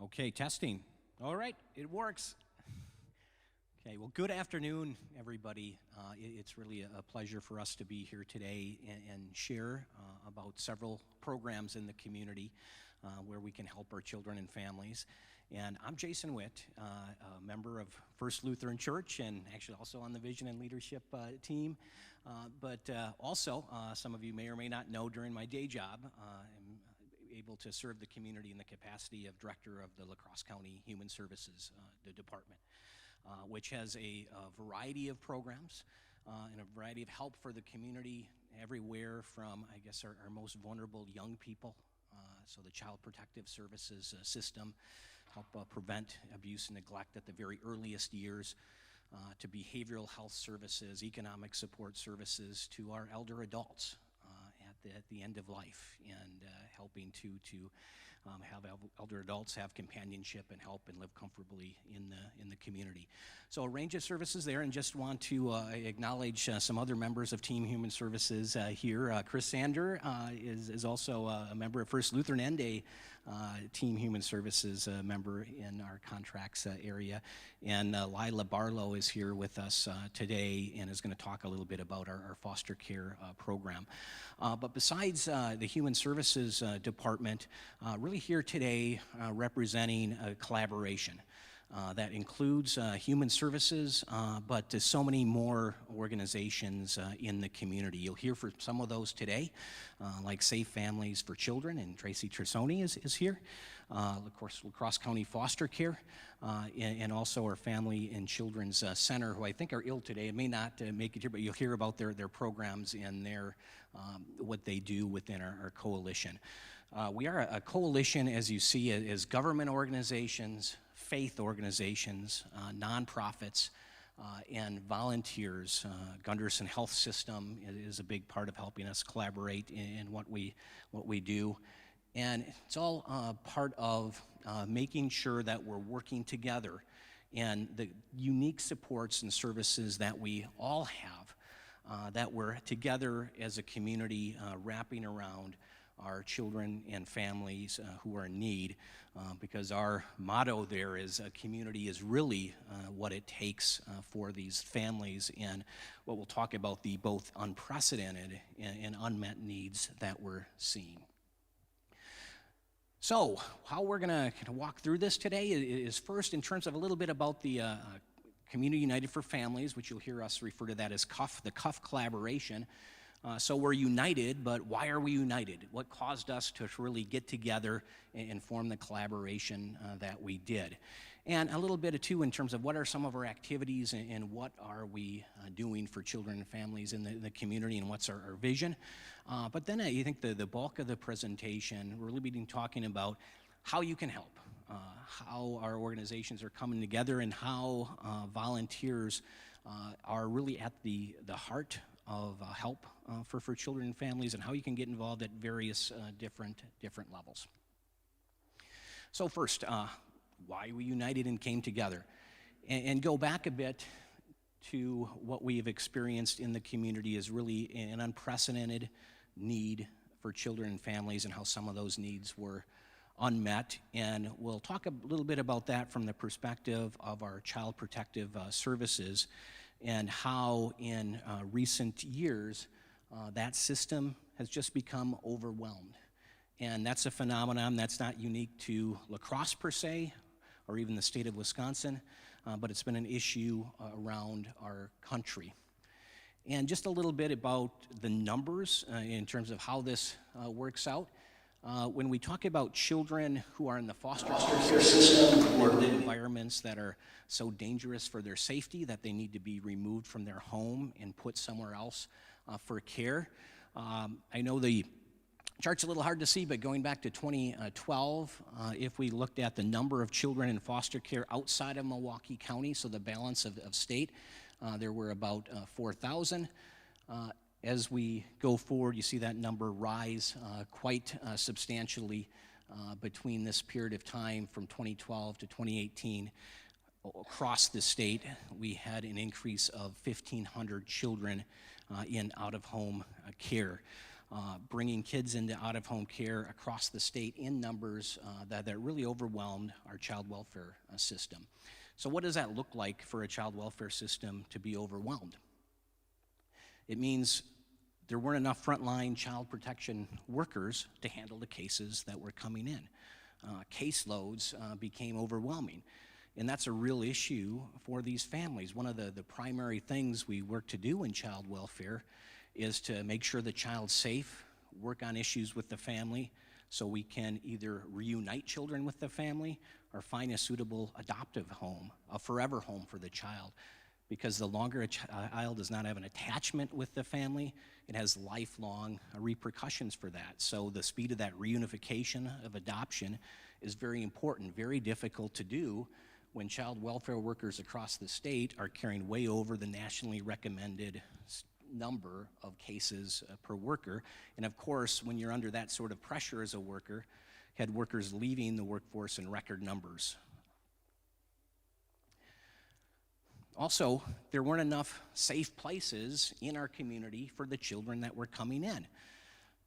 Okay, testing. All right, it works. Okay, well, good afternoon, everybody. It's really a pleasure for us to be here today and share about several programs in the community where we can help our children and families. And I'm Jason Witt, a member of First Lutheran Church and actually also on the Vision and Leadership team. But also, some of you may or may not know, during my day job, I'm able to serve the community in the capacity of director of the La Crosse County Human Services Department, which has a variety of programs and a variety of help for the community everywhere from, I guess, our most vulnerable young people, so the Child Protective Services system, help prevent abuse and neglect at the very earliest years, to behavioral health services, economic support services, to our elder adults at the end of life, and helping to have elder adults have companionship and help and live comfortably in the community. So a range of services there, and just want to acknowledge some other members of Team Human Services here. Chris Sander is also a member of First Lutheran and a Team Human Services member in our contracts area. And Lila Barlow is here with us today and is going to talk a little bit about our foster care program. But besides the Human Services Department, really here today representing a collaboration that includes human services, but to so many more organizations in the community. You'll hear from some of those today, like Safe Families for Children, and Tracy Trussoni is here. Of course, La Crosse County Foster Care, and also our Family and Children's Center, who I think are ill today. It may not make it here, but you'll hear about their programs and their what they do within our coalition. We are a coalition, as you see, as government organizations, faith organizations, nonprofits, and volunteers. Gunderson Health System is a big part of helping us collaborate in what we do. And it's all part of making sure that we're working together, and the unique supports and services that we all have, that we're together as a community wrapping around our children and families who are in need, because our motto there is a community is really what it takes for these families, and what we'll talk about the both unprecedented and unmet needs that we're seeing. So how we're going to kind of walk through this today is first in terms of a little bit about the Community United for Families, which you'll hear us refer to that as CUF, the CUF collaboration. So we're united, but why are we united? What caused us to really get together and form the collaboration that we did? And a little bit, too, in terms of what are some of our activities and what are we doing for children and families in the community, and what's our vision. But then I think the bulk of the presentation, we're really been talking about how you can help, how our organizations are coming together, and how volunteers are really at the heart of help for children and families, and how you can get involved at various different levels. So first, why we united and came together, and go back a bit to what we have experienced in the community is really an unprecedented need for children and families, and how some of those needs were unmet. And we'll talk a little bit about that from the perspective of our Child Protective Services, and how in recent years that system has just become overwhelmed. And that's a phenomenon that's not unique to La Crosse per se, or even the state of Wisconsin, but it's been an issue around our country. And just a little bit about the numbers in terms of how this works out. When we talk about children who are in the foster care system, who live in environments that are so dangerous for their safety that they need to be removed from their home and put somewhere else for care. I know the chart's a little hard to see, but going back to 2012, if we looked at the number of children in foster care outside of Milwaukee County, so the balance of state, there were about 4,000. As we go forward, you see that number rise quite substantially between this period of time from 2012 to 2018. Across the state, we had an increase of 1,500 children in out-of-home care. bringing kids into out-of-home care across the state in numbers that really overwhelmed our child welfare system. So what does that look like for a child welfare system to be overwhelmed? It means there weren't enough frontline child protection workers to handle the cases that were coming in. Caseloads became overwhelming. And that's a real issue for these families. One of the primary things we work to do in child welfare is to make sure the child's safe, work on issues with the family, so we can either reunite children with the family or find a suitable adoptive home, a forever home for the child. Because the longer a child does not have an attachment with the family, it has lifelong repercussions for that. So the speed of that reunification of adoption is very important, very difficult to do when child welfare workers across the state are carrying way over the nationally recommended number of cases per worker. And of course, when you're under that sort of pressure as a worker, had workers leaving the workforce in record numbers. Also, there weren't enough safe places in our community for the children that were coming in.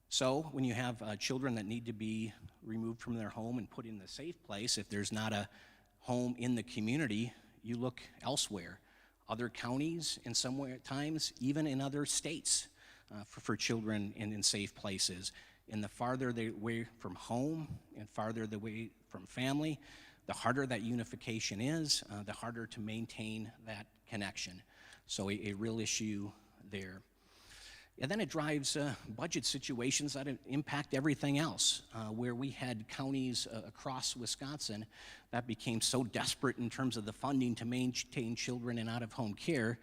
So when you have children that need to be removed from their home and put in a safe place, if there's not a home in the community, you look elsewhere. Other counties, and sometimes even in other states for children in safe places. And the farther they away from home and farther away from family, the harder that unification is, the harder to maintain that connection. So a real issue there. And then it drives budget situations that impact everything else, where we had counties across Wisconsin that became so desperate in terms of the funding to maintain children in out-of-home care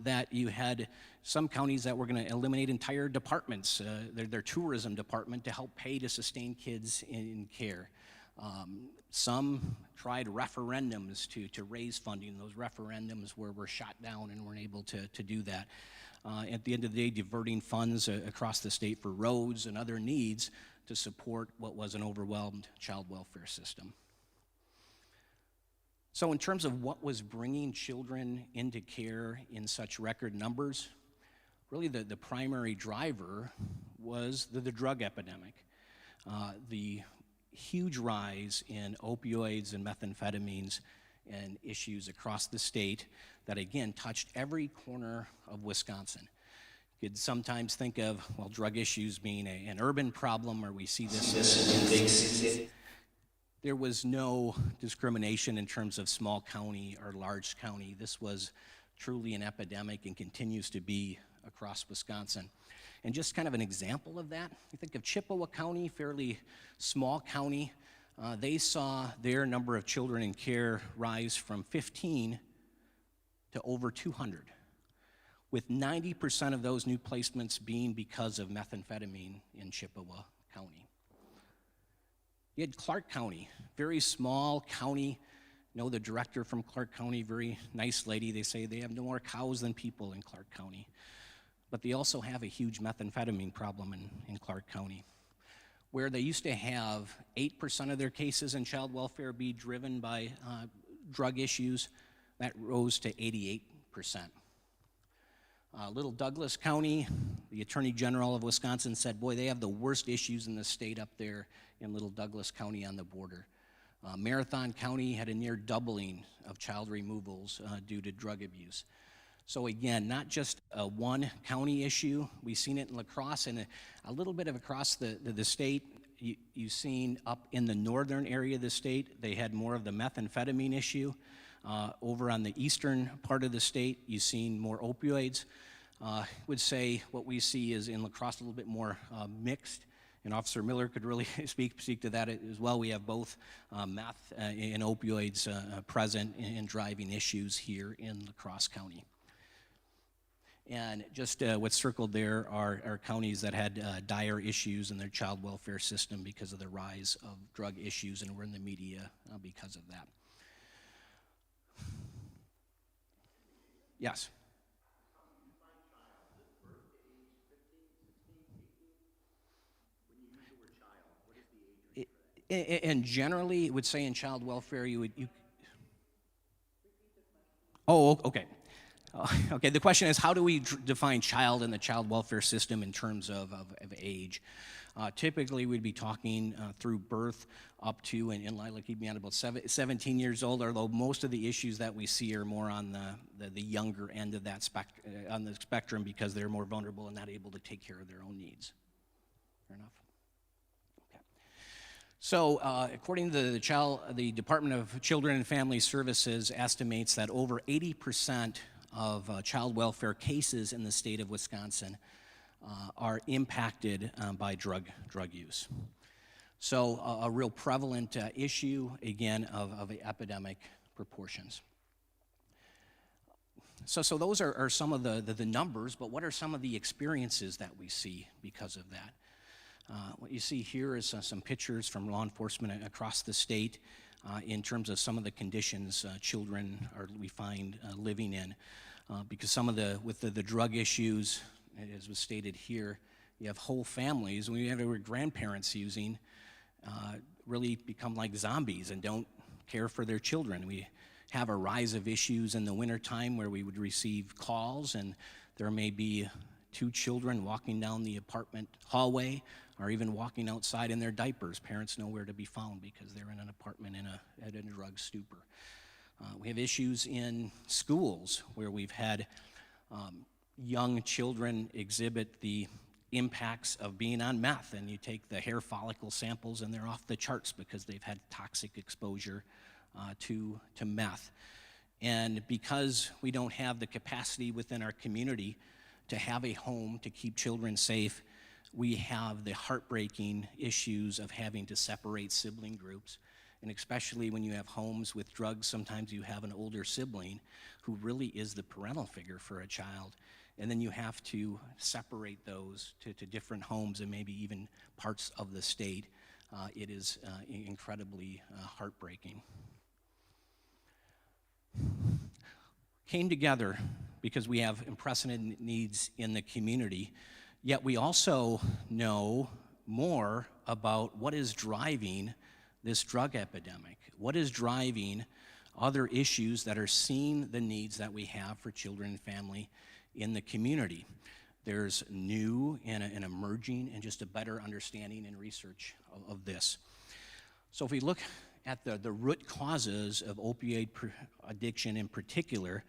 that you had some counties that were going to eliminate entire departments, their tourism department, to help pay to sustain kids in care. Some tried referendums to raise funding. Those referendums were shot down and weren't able to do that. At the end of the day, diverting funds across the state for roads and other needs to support what was an overwhelmed child welfare system. So in terms of what was bringing children into care in such record numbers, really the primary driver was the drug epidemic. The huge rise in opioids and methamphetamines and issues across the state that again touched every corner of Wisconsin. You could sometimes think of, well, drug issues being an urban problem, or we see this in big cities. There was no discrimination in terms of small county or large county. This was truly an epidemic and continues to be across Wisconsin. And just kind of an example of that, you think of Chippewa County, fairly small county. They saw their number of children in care rise from 15 to over 200, with 90% of those new placements being because of methamphetamine in Chippewa County. You had Clark County, very small county. Know the director from Clark County, very nice lady. They say they have no more cows than people in Clark County. But they also have a huge methamphetamine problem in Clark County, where they used to have 8% of their cases in child welfare be driven by drug issues. That rose to 88%. Little Douglas County, the Attorney General of Wisconsin said, boy, they have the worst issues in the state up there in Little Douglas County on the border. Marathon County had a near doubling of child removals due to drug abuse. So again, not just a one county issue. We've seen it in La Crosse and a little bit of across the state. You've seen up in the northern area of the state, they had more of the methamphetamine issue. Over on the eastern part of the state, you've seen more opioids. I would say what we see is in La Crosse a little bit more mixed, and Officer Miller could really speak to that as well. We have both meth and opioids present in driving issues here in La Crosse County. And just what's circled there are counties that had dire issues in their child welfare system because of the rise of drug issues, and we're in the media because of that. Yes. And generally, it would say in child welfare, oh, okay. Okay, the question is, how do we define child in the child welfare system in terms of age? Typically, we'd be talking through birth up to, and like he'd be on about 17 years old, although most of the issues that we see are more on the younger end of that on the spectrum, because they're more vulnerable and not able to take care of their own needs. Fair enough? Okay. So, according to the Department of Children and Family Services estimates that over 80% of child welfare cases in the state of Wisconsin are impacted by drug use. So a real prevalent issue, again, of epidemic proportions. So those are some of the numbers, but what are some of the experiences that we see because of that? What you see here is some pictures from law enforcement across the state in terms of some of the conditions children we find living in. Because some of with the drug issues, as was stated here, you have whole families, we have our grandparents using, really become like zombies and don't care for their children. We have a rise of issues in the wintertime where we would receive calls and there may be 2 children walking down the apartment hallway or even walking outside in their diapers. Parents know where to be found because they're in an apartment at a drug stupor. We have issues in schools where we've had young children exhibit the impacts of being on meth, and you take the hair follicle samples and they're off the charts because they've had toxic exposure to meth. And because we don't have the capacity within our community to have a home to keep children safe, we have the heartbreaking issues of having to separate sibling groups. And especially when you have homes with drugs, sometimes you have an older sibling who really is the parental figure for a child. And then you have to separate those to different homes and maybe even parts of the state. It is incredibly heartbreaking. Came together because we have unprecedented needs in the community, yet we also know more about what is driving this drug epidemic. What is driving other issues that are seeing the needs that we have for children and family in the community? There's new and emerging and just a better understanding and research of this. So if we look at the root causes of opioid addiction in particular,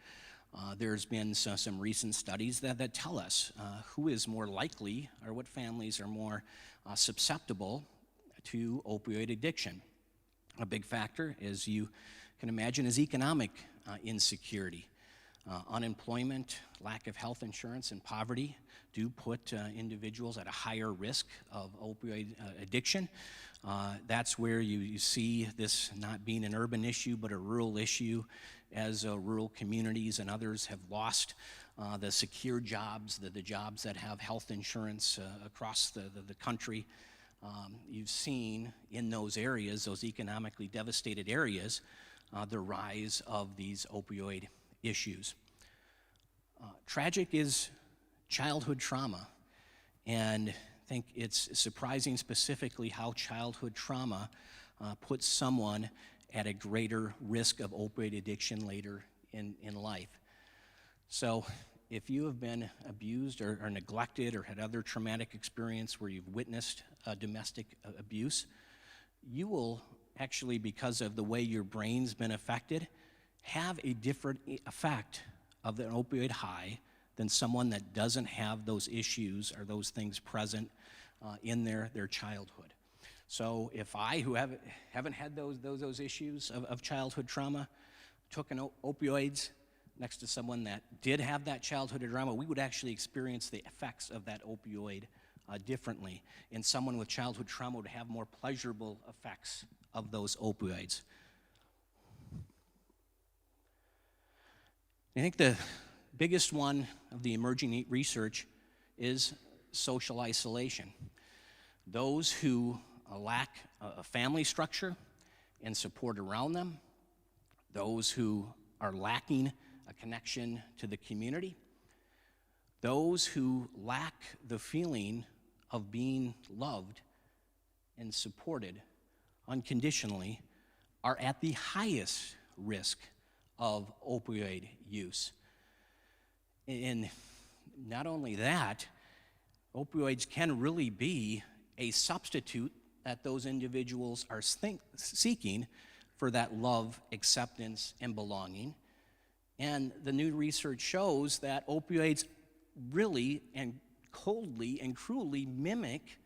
there's been some recent studies that tell us who is more likely or what families are more susceptible to opioid addiction. A big factor, as you can imagine, is economic insecurity. Unemployment, lack of health insurance, and poverty do put individuals at a higher risk of opioid addiction. That's where you see this not being an urban issue, but a rural issue, as rural communities and others have lost the secure jobs, the jobs that have health insurance across the country. You've seen in those areas, those economically devastated areas, the rise of these opioid issues. Tragic is childhood trauma, and I think it's surprising specifically how childhood trauma puts someone at a greater risk of opioid addiction later in life. So if you have been abused or neglected or had other traumatic experience where you've witnessed domestic abuse, you will actually, because of the way your brain's been affected, have a different effect of an opioid high than someone that doesn't have those issues or those things present in their childhood. So if I, who haven't had those issues of childhood trauma, took an opioids next to someone that did have that childhood trauma, we would actually experience the effects of that opioid differently. And someone with childhood trauma would have more pleasurable effects of those opioids. I think the biggest one of the emerging research is social isolation. Those who lack a family structure and support around them, those who are lacking a connection to the community, those who lack the feeling of being loved and supported unconditionally are at the highest risk of opioid use. And not only that, opioids can really be a substitute that those individuals are seeking for that love, acceptance, and belonging. And the new research shows that opioids really and coldly and cruelly mimic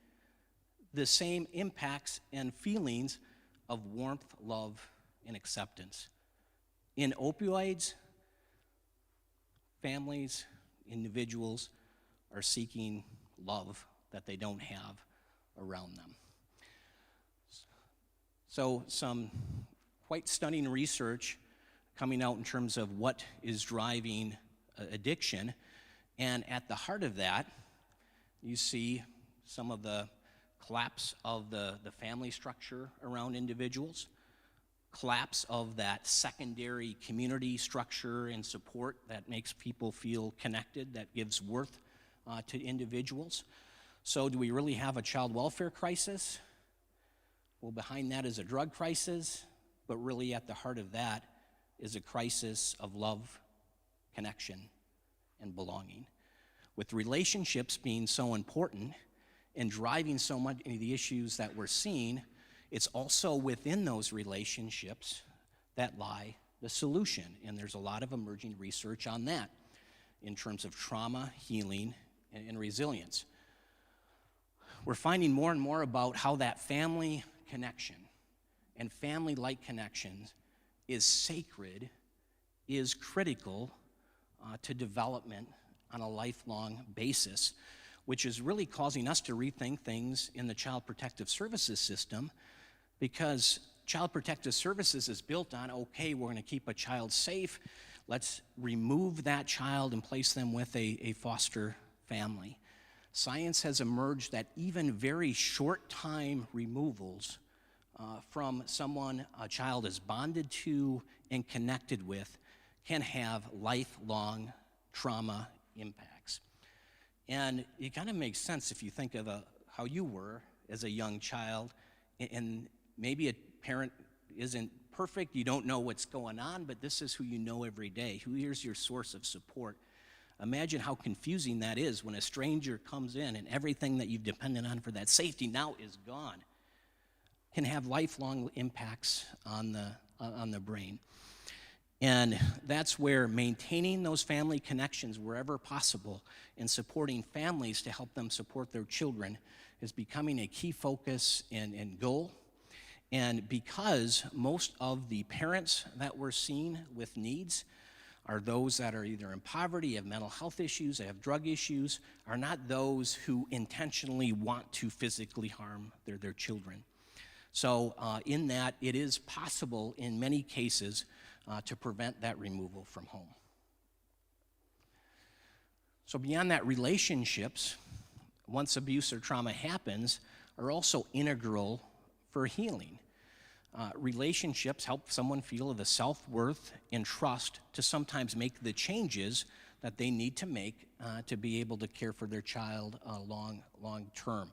the same impacts and feelings of warmth, love, and acceptance. In opioids, families, individuals are seeking love that they don't have around them. So some quite stunning research coming out in terms of what is driving addiction. And at the heart of that, you see some of the collapse of the family structure around individuals, collapse of that secondary community structure and support that makes people feel connected, that gives worth to individuals. So do we really have a child welfare crisis? Well, behind that is a drug crisis, but really at the heart of that is a crisis of love, connection, and belonging. With relationships being so important and driving so much of the issues that we're seeing, it's also within those relationships that lie the solution. And there's a lot of emerging research on that in terms of trauma, healing, and resilience. We're finding more and more about how that family connection and family-like connections is sacred, is critical to development on a lifelong basis, which is really causing us to rethink things in the Child Protective Services system, because Child Protective Services is built on, okay, we're going to keep a child safe, let's remove that child and place them with a foster family. Science has emerged that even very short time removals from someone a child is bonded to and connected with can have lifelong trauma impacts. And it kind of makes sense if you think of how you were as a young child, and maybe a parent isn't perfect, you don't know what's going on, but this is who you know every day, here's your source of support. Imagine how confusing that is when a stranger comes in and everything that you've depended on for that safety now is gone. Can have lifelong impacts on the brain. And that's where maintaining those family connections wherever possible and supporting families to help them support their children is becoming a key focus and goal. And because most of the parents that we're seeing with needs are those that are either in poverty, have mental health issues, have drug issues, are not those who intentionally want to physically harm their children. So in that, it is possible in many cases to prevent that removal from home. So beyond that, relationships, once abuse or trauma happens, are also integral for healing. Relationships help someone feel the self-worth and trust to sometimes make the changes that they need to make to be able to care for their child long term.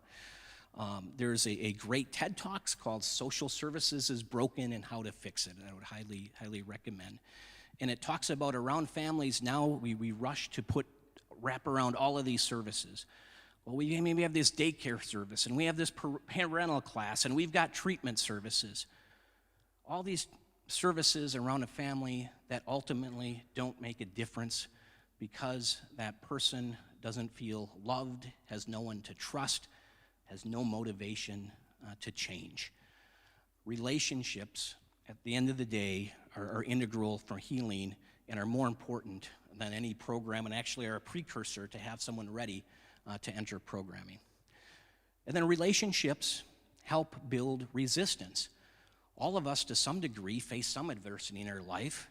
There's a great TED Talks called Social Services is Broken and How to Fix It. I would highly recommend. And it talks about around families now, we rush to wrap around all of these services. Well, we maybe have this daycare service, and we have this parental class, and we've got treatment services. All these services around a family that ultimately don't make a difference because that person doesn't feel loved, has no one to trust, has no motivation to change. Relationships, at the end of the day, are integral for healing and are more important than any program, and actually are a precursor to have someone ready to enter programming. And then relationships help build resistance. All of us, to some degree, face some adversity in our life.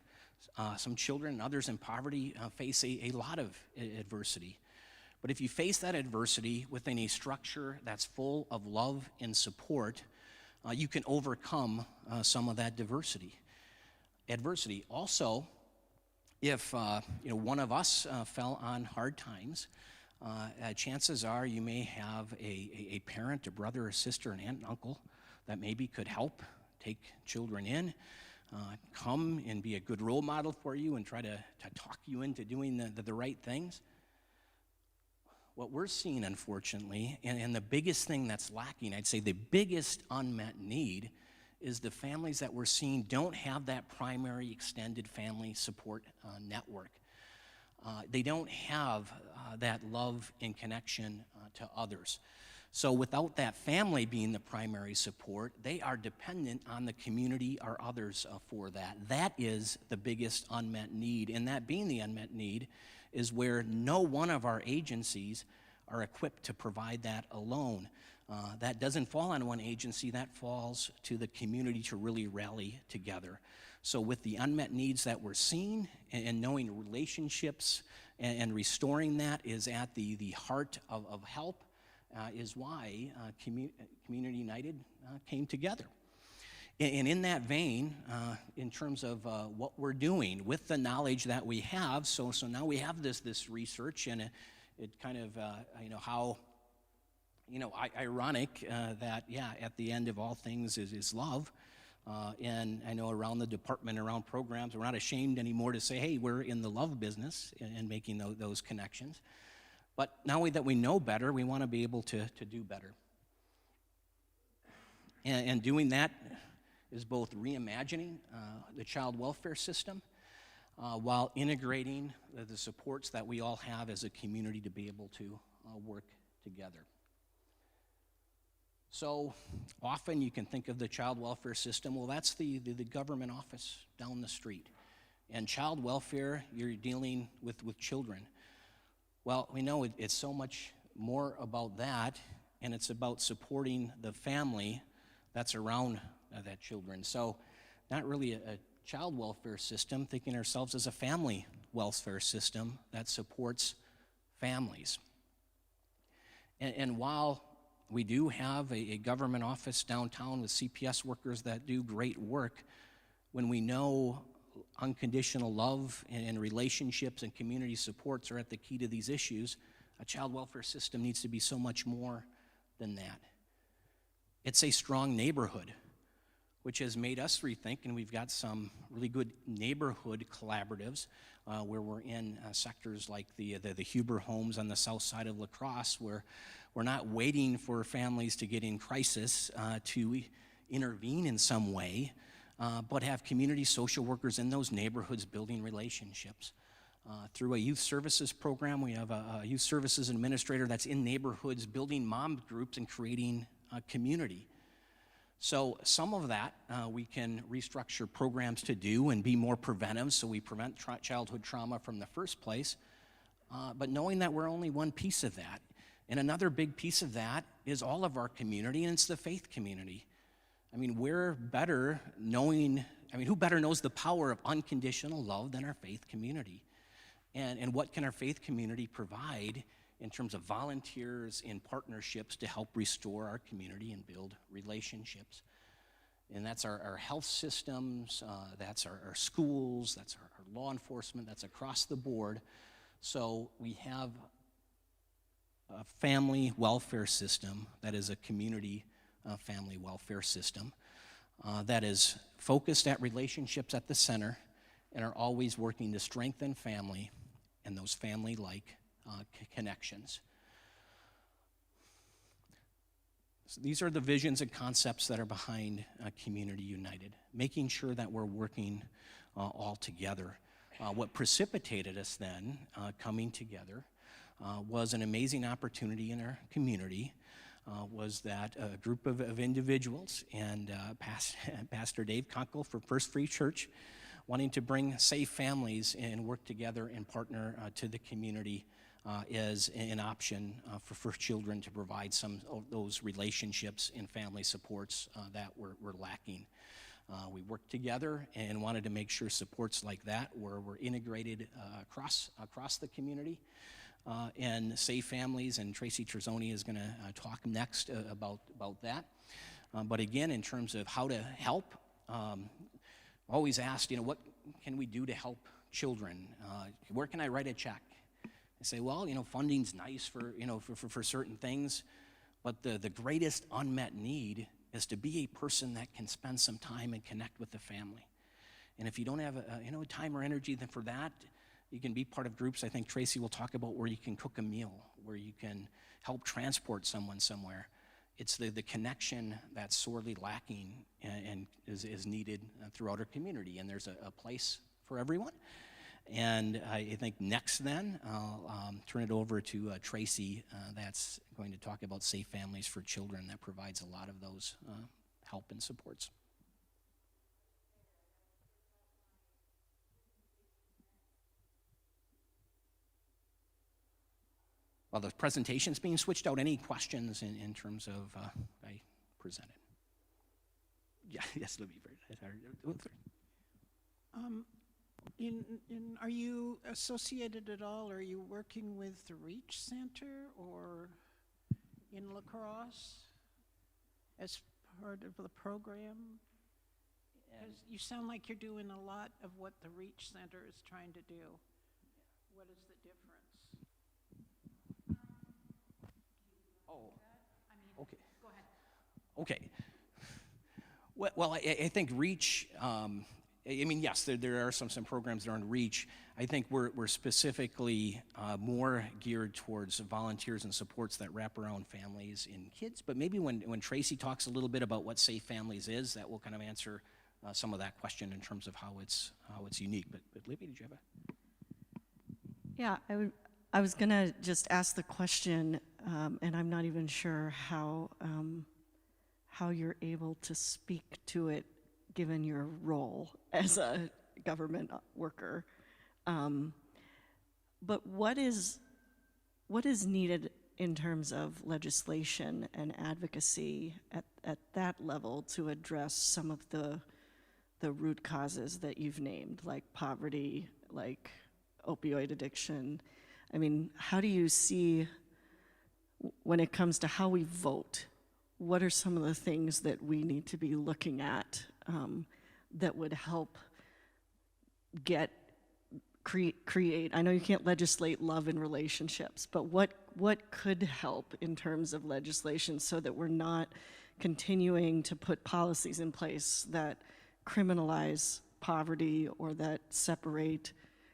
Some children and others in poverty face a lot of adversity. But if you face that adversity within a structure that's full of love and support, you can overcome some of that adversity. Also, if one of us fell on hard times, chances are you may have a parent, a brother, a sister, an aunt, and uncle that maybe could help take children in. come and be a good role model for you and try to talk you into doing the right things. What we're seeing, unfortunately, and the biggest thing that's lacking, I'd say the biggest unmet need, is the families that we're seeing don't have that primary extended family support network. They don't have that love and connection to others. So without that family being the primary support, they are dependent on the community or others for that. That is the biggest unmet need, and that being the unmet need is where no one of our agencies are equipped to provide that alone. That doesn't fall on one agency, that falls to the community to really rally together. So with the unmet needs that we're seeing and knowing relationships and restoring that is at the heart of help, is why Community United came together. And in that vein, in terms of what we're doing with the knowledge that we have, so now we have this research, and it kind of, how, ironic that, at the end of all things is love. And I know around the department, around programs, we're not ashamed anymore to say, hey, we're in the love business and making those connections. But now that we know better, we want to be able to do better. And doing that is both reimagining the child welfare system while integrating the supports that we all have as a community to be able to work together. So often you can think of the child welfare system, well, that's the government office down the street. And child welfare, you're dealing with children. Well, we know it's so much more about that, and it's about supporting the family that's around that children. So not really a child welfare system, thinking ourselves as a family welfare system that supports families. And while we do have a government office downtown with CPS workers that do great work, when we know unconditional love and relationships and community supports are at the key to these issues, a child welfare system needs to be so much more than that. It's a strong neighborhood, which has made us rethink, and we've got some really good neighborhood collaboratives where we're in sectors like the Huber homes on the south side of La Crosse, where we're not waiting for families to get in crisis to intervene in some way, but have community social workers in those neighborhoods building relationships. Through a youth services program, we have a youth services administrator that's in neighborhoods building mom groups and creating a community. So some of that we can restructure programs to do and be more preventive, so we prevent childhood trauma from the first place, but knowing that we're only one piece of that. And another big piece of that is all of our community, and it's the faith community. I mean, who better knows the power of unconditional love than our faith community? And what can our faith community provide in terms of volunteers and partnerships to help restore our community and build relationships? And that's our health systems, that's our schools, that's our law enforcement, that's across the board. So we have a family welfare system that is a community family welfare system that is focused at relationships at the center and are always working to strengthen family and those family-like connections. So these are the visions and concepts that are behind Community United, making sure that we're working all together. What precipitated us then coming together was an amazing opportunity in our community, was that a group of individuals and Pastor Dave Kunkel for First Free Church wanting to bring safe families and work together and partner to the community as an option for children to provide some of those relationships and family supports that were lacking. We worked together and wanted to make sure supports like that were integrated across the community. And safe families, and Tracy Trussoni is going to talk next about that. But again, in terms of how to help, always asked, what can we do to help children? Where can I write a check? I say, well, funding's nice for certain things, but the greatest unmet need is to be a person that can spend some time and connect with the family. And if you don't have time or energy then for that, you can be part of groups. I think Tracy will talk about where you can cook a meal, where you can help transport someone somewhere. It's the connection that's sorely lacking and is needed throughout our community, and there's a place for everyone. And I think next then, I'll turn it over to Tracy that's going to talk about Safe Families for Children that provides a lot of those help and supports. While the presentation's being switched out, any questions in terms of I presented? Yeah, yes, let me. Are you associated at all? Are you working with the Reach Center or in La Crosse as part of the program? Because you sound like you're doing a lot of what the Reach Center is trying to do. What is the difference? Okay. Go ahead. Okay. Well, I think Reach. Yes, there are some programs that are on Reach. I think we're specifically more geared towards volunteers and supports that wrap around families and kids. But maybe when Tracy talks a little bit about what Safe Families is, that will kind of answer some of that question in terms of how it's unique. But Libby, did you have a? Yeah, I was gonna just ask the question, and I'm not even sure how you're able to speak to it given your role as a government worker. But what is needed in terms of legislation and advocacy at that level to address some of the root causes that you've named, like poverty, like opioid addiction? I mean, how do you see, when it comes to how we vote, what are some of the things that we need to be looking at that would help create, I know you can't legislate love in relationships, but what could help in terms of legislation so that we're not continuing to put policies in place that criminalize poverty or that separate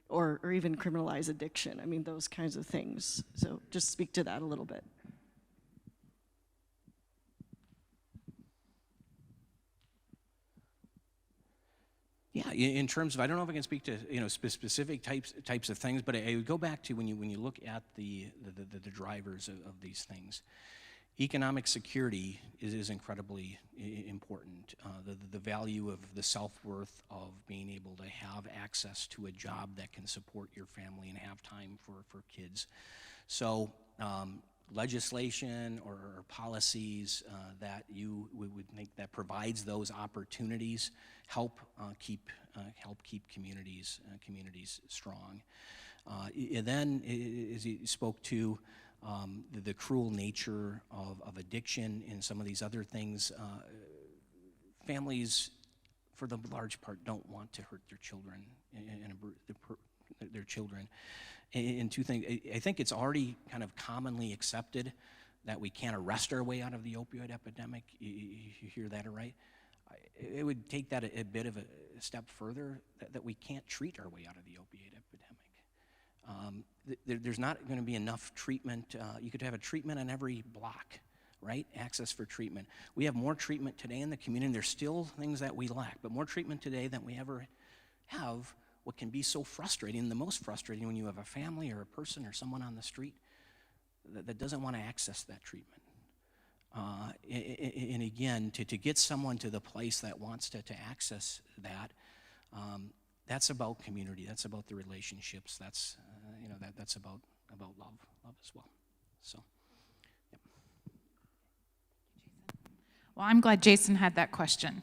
or even criminalize addiction? I mean, those kinds of things. So just speak to that a little bit. Yeah, in terms of, I don't know if I can speak to specific types of things, but I would go back to when you look at the drivers of these things. Economic security is incredibly important. The value of the self-worth of being able to have access to a job that can support your family and have time for kids. So legislation or policies that you would make that provides those opportunities help keep communities strong. And then, as you spoke to, the cruel nature of addiction and some of these other things, families, for the large part, don't want to hurt their children And two things, I think it's already kind of commonly accepted that we can't arrest our way out of the opioid epidemic. You hear that right? It would take that a bit of a step further, that we can't treat our way out of the opioid epidemic. There's not going to be enough treatment. You could have a treatment on every block, right? Access for treatment. We have more treatment today in the community. There's still things that we lack, but more treatment today than we ever have. What can be so frustrating, the most frustrating, when you have a family or a person or someone on the street that doesn't want to access that treatment. And again, to get someone to the place that wants to access that, that's about community. That's about the relationships. That's that's about love as well. So, yep. Well, I'm glad Jason had that question.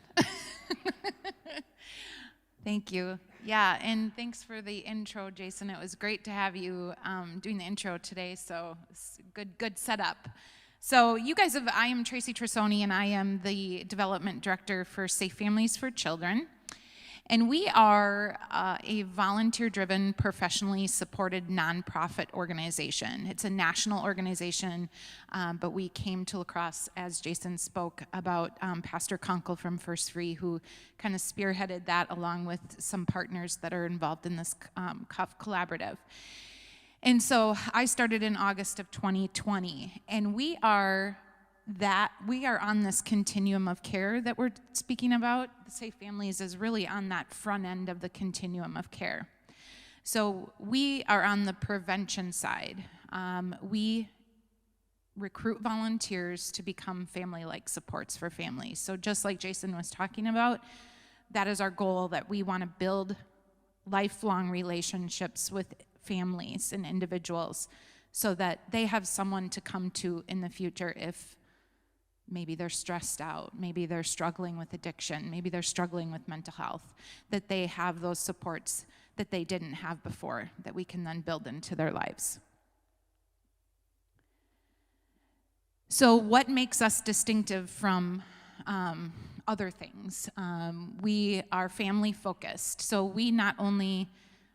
Thank you. Yeah, and thanks for the intro, Jason. It was great to have you doing the intro today, so it's good setup. So you guys I am Tracy Trussoni, and I am the Development Director for Safe Families for Children. And we are a volunteer-driven, professionally supported nonprofit organization. It's a national organization, but we came to La Crosse, as Jason spoke about, Pastor Kunkel from First Free, who kind of spearheaded that along with some partners that are involved in this CUF collaborative. And so I started in August of 2020, and we are on this continuum of care that we're speaking about. The Safe Families is really on that front end of the continuum of care. So we are on the prevention side. We recruit volunteers to become family-like supports for families. So just like Jason was talking about, that is our goal, that we want to build lifelong relationships with families and individuals so that they have someone to come to in the future if maybe they're stressed out, maybe they're struggling with addiction, maybe they're struggling with mental health, that they have those supports that they didn't have before that we can then build into their lives. So what makes us distinctive from other things? We are family focused. So we not only,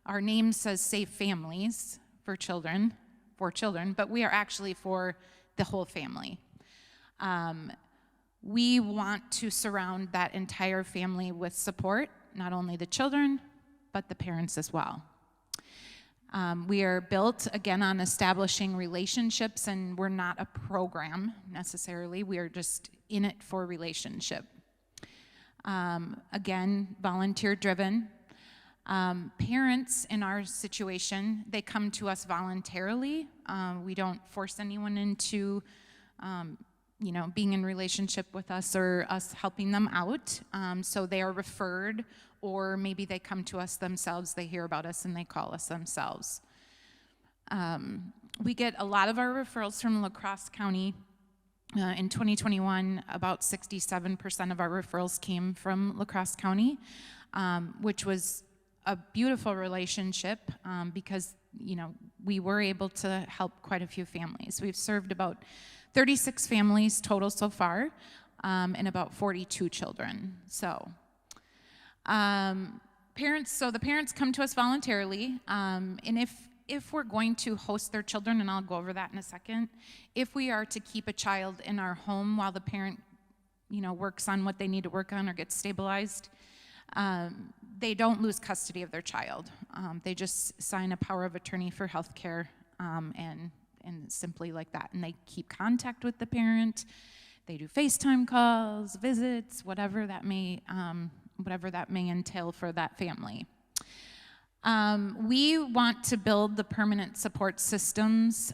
our name says Safe Families for children, but we are actually for the whole family. We want to surround that entire family with support, not only the children, but the parents as well. We are built, again, on establishing relationships, and we're not a program necessarily. We are just in it for relationship. Again, volunteer-driven. Parents in our situation, they come to us voluntarily. We don't force anyone into being in relationship with us or us helping them out. So they are referred, or maybe they come to us themselves, they hear about us and they call us themselves. We get a lot of our referrals from La Crosse County. In 2021, about 67% of our referrals came from La Crosse County, which was a beautiful relationship because, we were able to help quite a few families. We've served about 36 families total so far, and about 42 children. So, the parents come to us voluntarily, and if we're going to host their children, and I'll go over that in a second, if we are to keep a child in our home while the parent, works on what they need to work on or gets stabilized, they don't lose custody of their child. They just sign a power of attorney for health care, and simply like that. And they keep contact with the parent. They do FaceTime calls, visits, whatever that may entail for that family. We want to build the permanent support systems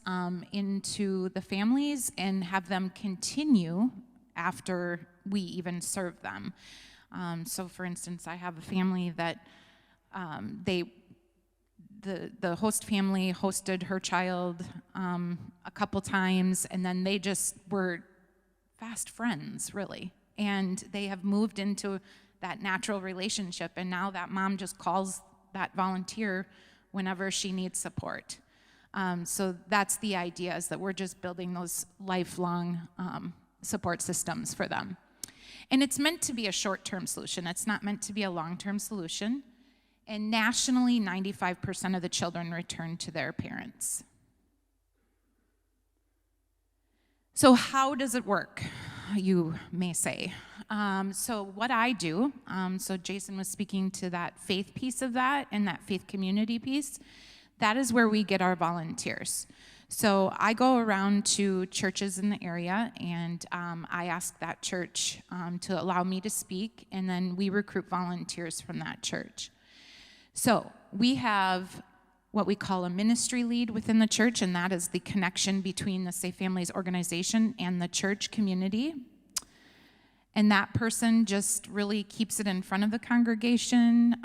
into the families and have them continue after we even serve them. So for instance, I have a family that the host family hosted her child a couple times, and then they just were fast friends, really. And they have moved into that natural relationship, and now that mom just calls that volunteer whenever she needs support. So that's the idea, is that we're just building those lifelong support systems for them. And it's meant to be a short-term solution. It's not meant to be a long-term solution. And nationally, 95% of the children return to their parents. So how does it work, you may say? So what I do, so Jason was speaking to that faith piece of that and that faith community piece, that is where we get our volunteers. So I go around to churches in the area, and I ask that church to allow me to speak, and then we recruit volunteers from that church. So we have what we call a ministry lead within the church, and that is the connection between the Safe Families organization and the church community. And that person just really keeps it in front of the congregation,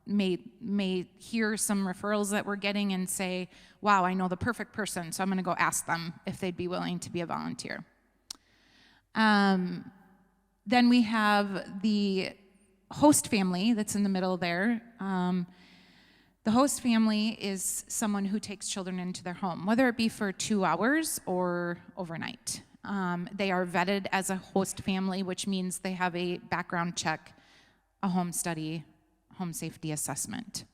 may hear some referrals that we're getting and say, wow, I know the perfect person, so I'm going to go ask them if they'd be willing to be a volunteer. Then we have the host family that's in the middle there. The host family is someone who takes children into their home, whether it be for 2 hours or overnight. They are vetted as a host family, which means they have a background check a home study, home safety assessment.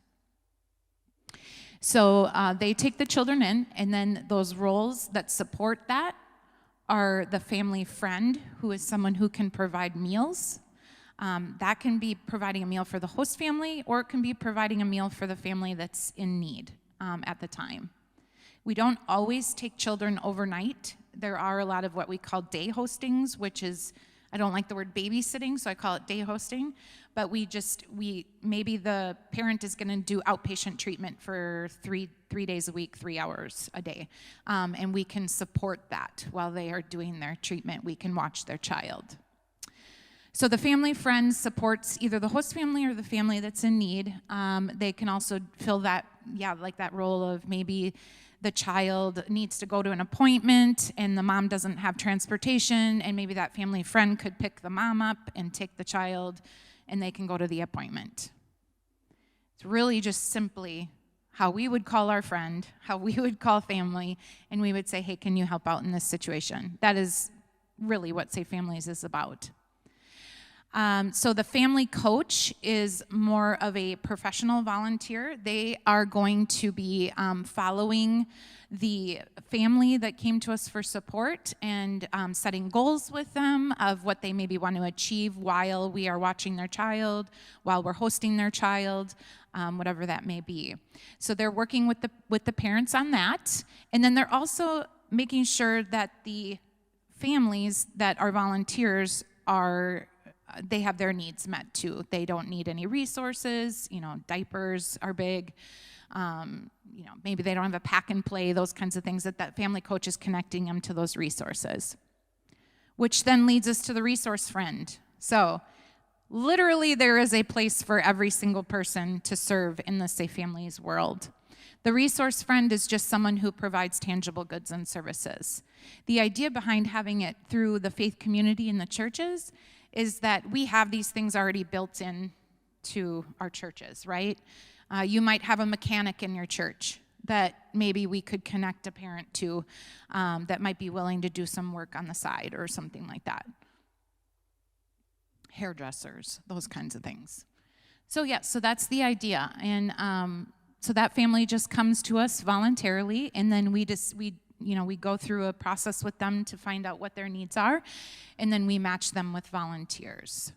So they take the children in, and then those roles that support that are the family friend, who is someone who can provide meals. That can be providing a meal for the host family, or it can be providing a meal for the family that's in need at the time. We don't always take children overnight. There are a lot of what we call day hostings, which is, I don't like the word babysitting, so I call it day hosting. But maybe the parent is going to do outpatient treatment for three days a week, 3 hours a day. And we can support that while they are doing their treatment. We can watch their child. So the family friend supports either the host family or the family that's in need. They can also fill that, like that role of maybe the child needs to go to an appointment and the mom doesn't have transportation, and maybe that family friend could pick the mom up and take the child, and they can go to the appointment. It's really just simply how we would call our friend, how we would call family, and we would say, hey, can you help out in this situation? That is really what Safe Families is about. So the family coach is more of a professional volunteer. They are going to be following the family that came to us for support and setting goals with them of what they maybe want to achieve while we are watching their child, while we're hosting their child, whatever that may be. So they're working with the parents on that, and then they're also making sure that the families that are volunteers they have their needs met too. They don't need any resources, diapers are big, maybe they don't have a pack and play, those kinds of things, that family coach is connecting them to those resources. Which then leads us to the resource friend. So literally there is a place for every single person to serve in the Safe Families world. The resource friend is just someone who provides tangible goods and services. The idea behind having it through the faith community in the churches is that we have these things already built in to our churches, right? You might have a mechanic in your church that maybe we could connect a parent to that might be willing to do some work on the side or something like that. Hairdressers, those kinds of things. So that's the idea. And so that family just comes to us voluntarily, and then we go through a process with them to find out what their needs are, and then we match them with volunteers.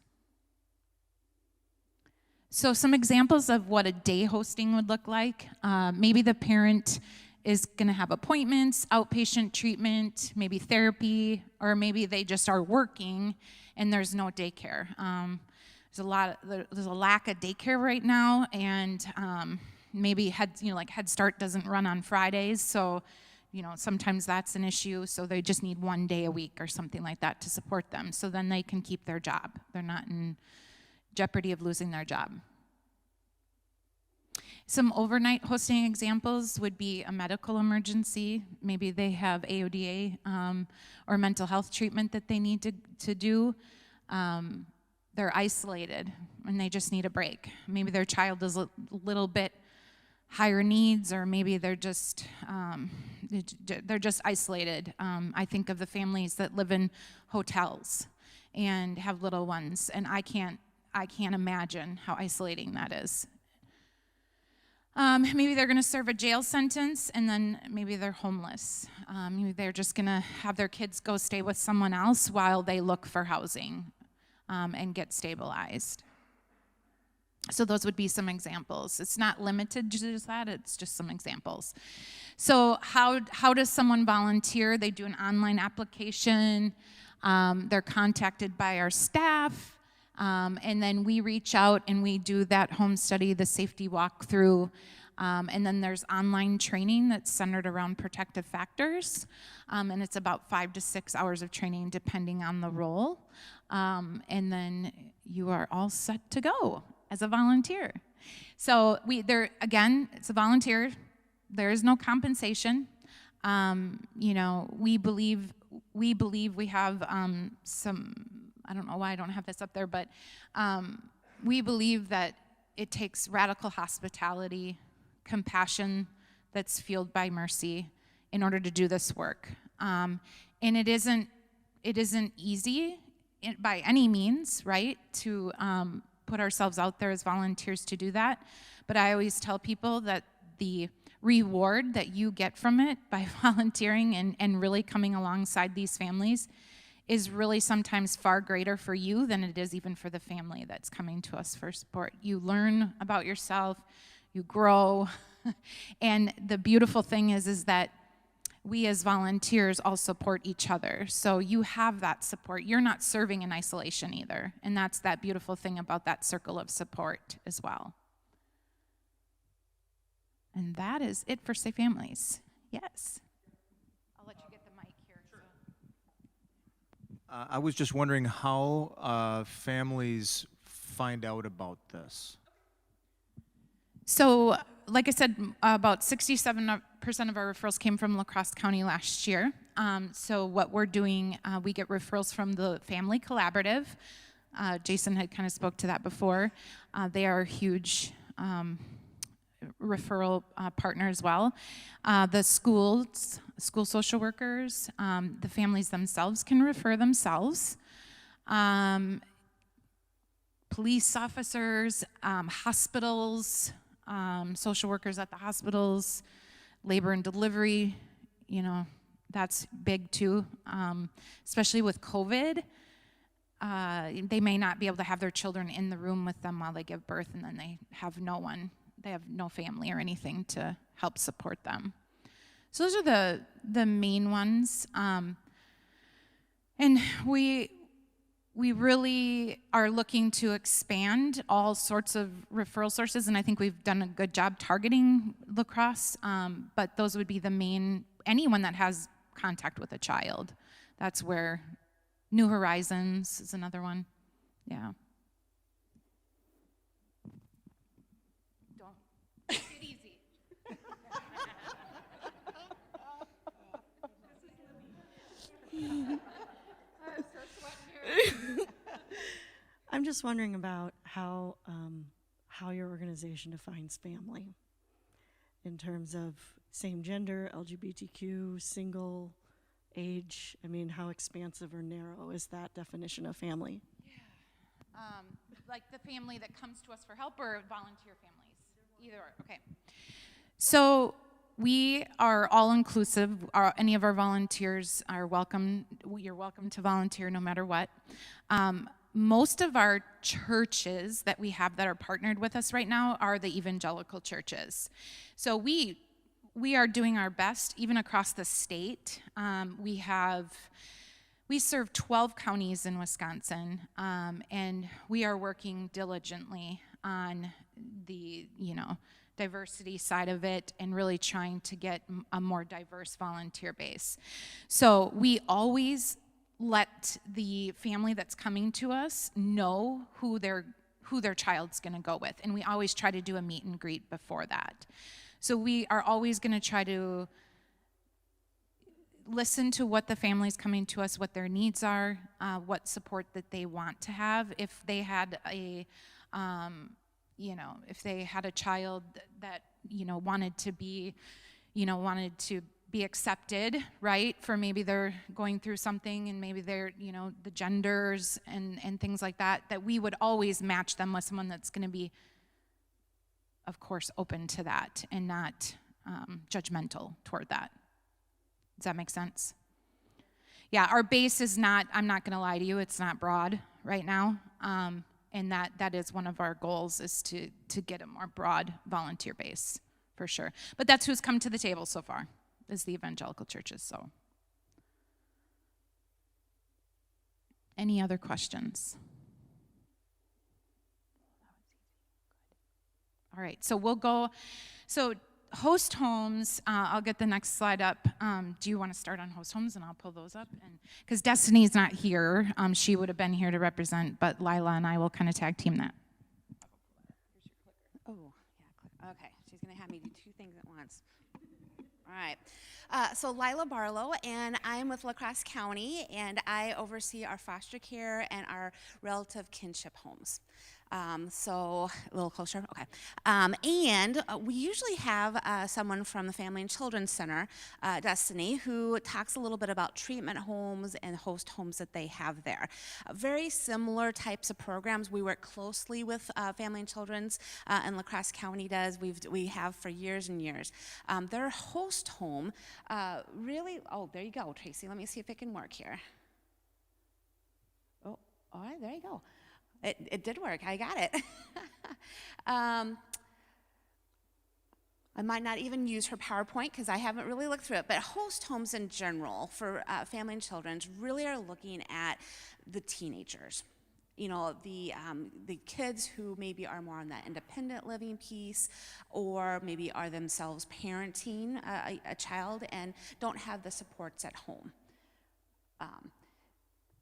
So some examples of what a day hosting would look like. Maybe the parent is going to have appointments, outpatient treatment, maybe therapy, or maybe they just are working and there's no daycare. There's a lack of daycare right now, and maybe Head Start doesn't run on Fridays, so sometimes that's an issue, so they just need 1 day a week or something like that to support them, so then they can keep their job. They're not in jeopardy of losing their job. Some overnight hosting examples would be a medical emergency. Maybe they have AODA or mental health treatment that they need to do. They're isolated and they just need a break. Maybe their child is a little bit higher needs, or maybe they're just isolated. I think of the families that live in hotels and have little ones, and I can't imagine how isolating that is. Maybe they're going to serve a jail sentence, and then maybe they're homeless. Maybe they're just going to have their kids go stay with someone else while they look for housing and get stabilized. So those would be some examples. It's not limited to just that, it's just some examples. So how does someone volunteer? They do an online application. They're contacted by our staff. And then we reach out and we do that home study, the safety walkthrough. And then there's online training that's centered around protective factors. And it's about 5 to 6 hours of training depending on the role. And then you are all set to go as a volunteer. So it's a volunteer. There is no compensation. We believe we have some, I don't know why I don't have this up there, but we believe that it takes radical hospitality, compassion that's fueled by mercy in order to do this work. And it isn't easy by any means, right, to put ourselves out there as volunteers to do that. But I always tell people that the reward that you get from it by volunteering and really coming alongside these families is really sometimes far greater for you than it is even for the family that's coming to us for support. You learn about yourself, you grow, and the beautiful thing is that we as volunteers all support each other. So you have that support. You're not serving in isolation either. And that's that beautiful thing about that circle of support as well. And that is it for Safe Families. Yes. I'll let you get the mic here. I was just wondering how families find out about this. So, like I said, about 67% of our referrals came from La Crosse County last year. So what we're doing, we get referrals from the Family Collaborative. Jason had kind of spoke to that before. They are a huge referral partner as well. The schools, school social workers, the families themselves can refer themselves. Police officers, hospitals, social workers at the hospitals, labor and delivery, that's big too. Especially with COVID, they may not be able to have their children in the room with them while they give birth, and then they have no one, they have no family or anything to help support them. So those are the main ones. And we really are looking to expand all sorts of referral sources, and I think we've done a good job targeting La Crosse, but those would be the main, anyone that has contact with a child. That's where New Horizons is another one. Yeah. Don't take it easy. I'm just wondering about how your organization defines family in terms of same gender, LGBTQ, single, age. I mean, how expansive or narrow is that definition of family? Yeah. Like the family that comes to us for help or volunteer families? Either or, okay. So we are all inclusive. Any of our volunteers are welcome. You're welcome to volunteer no matter what. Most of our churches that we have that are partnered with us right now are the evangelical churches. So we are doing our best, even across the state. We serve 12 counties in Wisconsin, and we are working diligently on the, diversity side of it and really trying to get a more diverse volunteer base. So we always let the family that's coming to us know who their child's going to go with, and we always try to do a meet and greet before that. So we are always going to try to listen to what the family's coming to us, what their needs are, what support that they want to have. If they had if they had a child that wanted to be accepted, right? For maybe they're going through something and maybe they're, the genders and things like that, that we would always match them with someone that's going to be, of course, open to that and not judgmental toward that. Does that make sense? Yeah, our base is not, I'm not going to lie to you, it's not broad right now. And that is one of our goals, is to get a more broad volunteer base, for sure. But that's who's come to the table so far, is the evangelical churches. So, any other questions? All right, so we'll go. So host homes, I'll get the next slide up. Do you want to start on host homes, and I'll pull those up? And because Destiny's not here, she would have been here to represent, but Lila and I will kind of tag team that. Oh, yeah, okay. She's going to have me do two things at once. All right. So Lila Barlow, and I'm with La Crosse County, and I oversee our foster care and our relative kinship homes. So a little closer, okay. And we usually have someone from the Family and Children's Center, Destiny, who talks a little bit about treatment homes and host homes that they have there. Very similar types of programs. We work closely with Family and Children's, and La Crosse County does. We have for years and years. Their host home really, oh, there you go, Tracy. Let me see if it can work here. Oh, all right, there you go. It did work. I got it. I might not even use her PowerPoint because I haven't really looked through it, but host homes in general for Family and Children's really are looking at the teenagers. You know, the kids who maybe are more on that independent living piece, or maybe are themselves parenting a child and don't have the supports at home.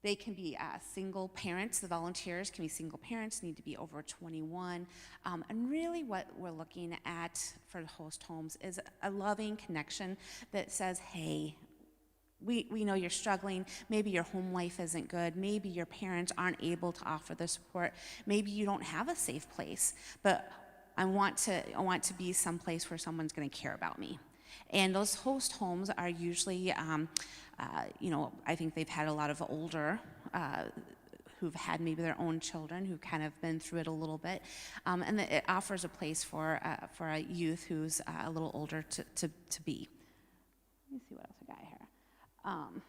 They can be single parents. The volunteers can be single parents, need to be over 21. And really what we're looking at for the host homes is a loving connection that says, hey, we know you're struggling. Maybe your home life isn't good. Maybe your parents aren't able to offer the support. Maybe you don't have a safe place, but I want to be someplace where someone's going to care about me. And those host homes are usually, you know, I think they've had a lot of older who've had maybe their own children who've kind of been through it a little bit, and it offers a place for a youth who's a little older to be. Let me see what else I got here.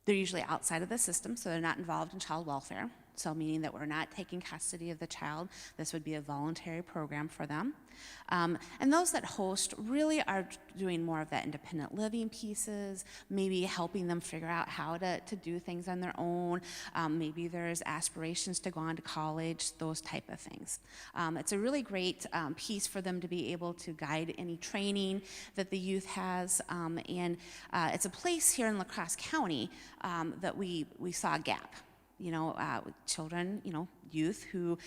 They're usually outside of the system, so they're not involved in child welfare. So meaning that we're not taking custody of the child. This would be a voluntary program for them. And those that host really are doing more of that independent living pieces, maybe helping them figure out how to do things on their own. Maybe there's aspirations to go on to college, those type of things. It's a really great piece for them to be able to guide any training that the youth has. And it's a place here in La Crosse County that we saw a gap. You know, children, you know, youth who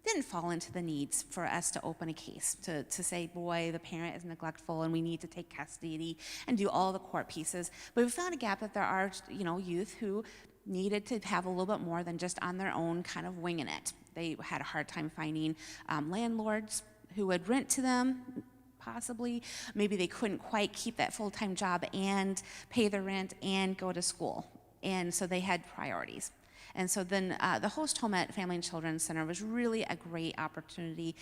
didn't fall into the needs for us to open a case, to say, boy, the parent is neglectful and we need to take custody and do all the court pieces. But we found a gap that there are, you know, youth who needed to have a little bit more than just on their own kind of winging it. They had a hard time finding landlords who would rent to them, possibly. Maybe they couldn't quite keep that full-time job and pay the rent and go to school. And so they had priorities. And so then the host home at Family and Children's Center was really a great opportunity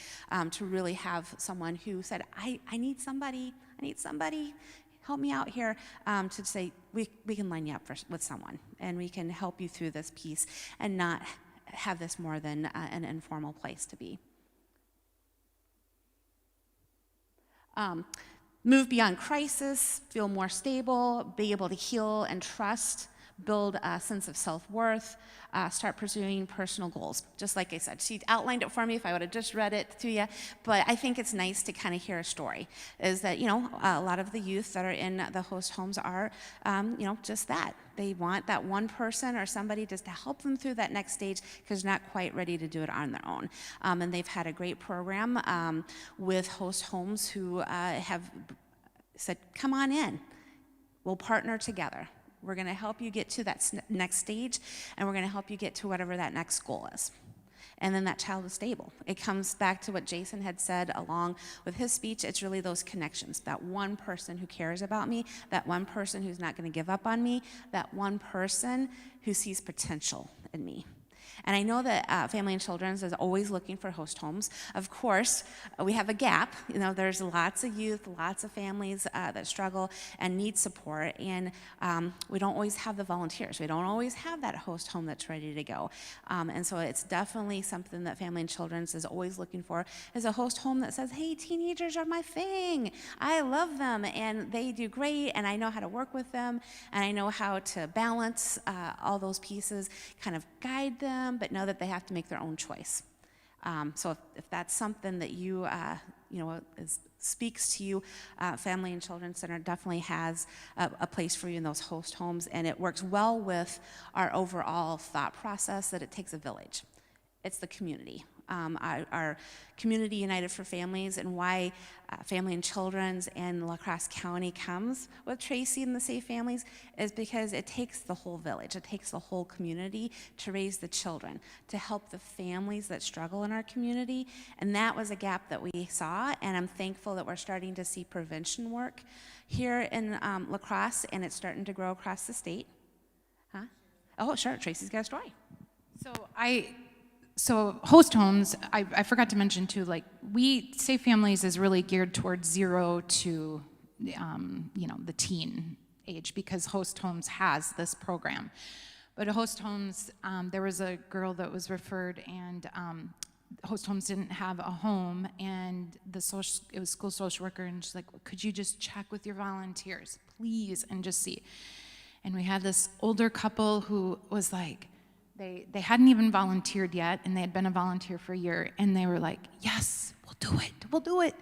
to really have someone who said, I need somebody, help me out here, to say, we can line you up with someone, and we can help you through this piece and not have this more than an informal place to be. Move beyond crisis, feel more stable, be able to heal and trust, build a sense of self-worth, start pursuing personal goals. Just like I said, she outlined it for me if I would have just read it to you, but I think it's nice to kind of hear a story, is that, you know, a lot of the youth that are in the host homes are, you know, just that. They want that one person or somebody just to help them through that next stage because they're not quite ready to do it on their own. And they've had a great program with host homes who have said, come on in, we'll partner together. We're going to help you get to that next stage, and we're going to help you get to whatever that next goal is. And then that child is stable. It comes back to what Jason had said along with his speech. It's really those connections, that one person who cares about me, that one person who's not going to give up on me, that one person who sees potential in me. And I know that Family and Children's is always looking for host homes. Of course, we have a gap. You know, there's lots of youth, lots of families that struggle and need support, and we don't always have the volunteers. We don't always have that host home that's ready to go. And so it's definitely something that Family and Children's is always looking for, is a host home that says, hey, teenagers are my thing. I love them, and they do great, and I know how to work with them, and I know how to balance all those pieces, kind of guide them, but know that they have to make their own choice. So if that's something that you, you know, speaks to you, Family and Children's Center definitely has a place for you in those host homes, and it works well with our overall thought process that it takes a village. It's the community. our Community United for Families, and why Family and Children's and La Crosse County comes with Tracy and the Safe Families is because it takes the whole village, it takes the whole community to raise the children, to help the families that struggle in our community. And that was a gap that we saw, and I'm thankful that we're starting to see prevention work here in La Crosse, and it's starting to grow across the state. Huh? Oh, sure, Tracy's got a story. So host homes, I forgot to mention too, like Safe Families is really geared towards 0 to, the teen age, because host homes has this program. But host homes, there was a girl that was referred, and host homes didn't have a home, and it was school social worker, and she's like, could you just check with your volunteers, please, and just see. And we had this older couple who was like, they hadn't even volunteered yet, and they had been a volunteer for a year, and they were like, yes, we'll do it.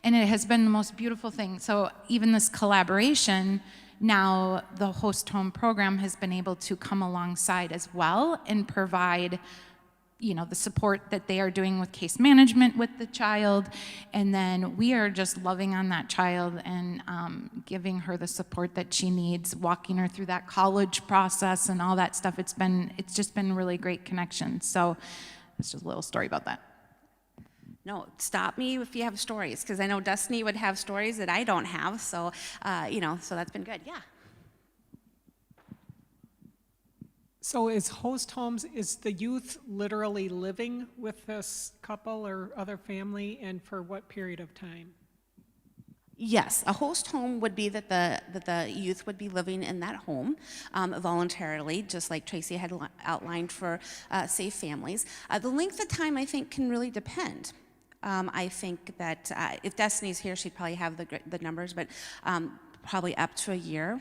And it has been the most beautiful thing. So even this collaboration, now the host home program has been able to come alongside as well and provide the support that they are doing with case management with the child, and then we are just loving on that child and giving her the support that she needs, walking her through that college process and all that stuff. It's just been really great connection. So that's just a little story about that. No, stop me if you have stories, because I know Destiny would have stories that I don't have. So, so that's been good. Yeah. So is host homes, is the youth literally living with this couple or other family, and for what period of time? Yes, a host home would be that the youth would be living in that home voluntarily, just like Tracy had outlined for Safe Families. The length of time, I think, can really depend. I think that if Destiny's here, she'd probably have the numbers, but probably up to a year.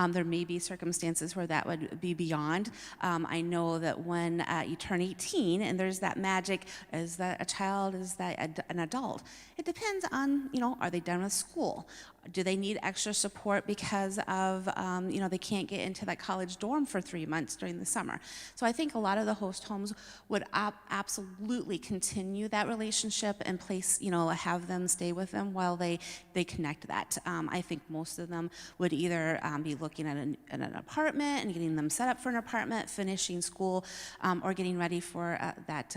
There may be circumstances where that would be beyond. I know that when you turn 18 and there's that magic, is that a child, is that an adult? It depends on, are they done with school? Do they need extra support because of, they can't get into that college dorm for 3 months during the summer? So I think a lot of the host homes would absolutely continue that relationship and place, have them stay with them while they connect that. I think most of them would either be looking at an apartment and getting them set up for an apartment, finishing school, or getting ready for that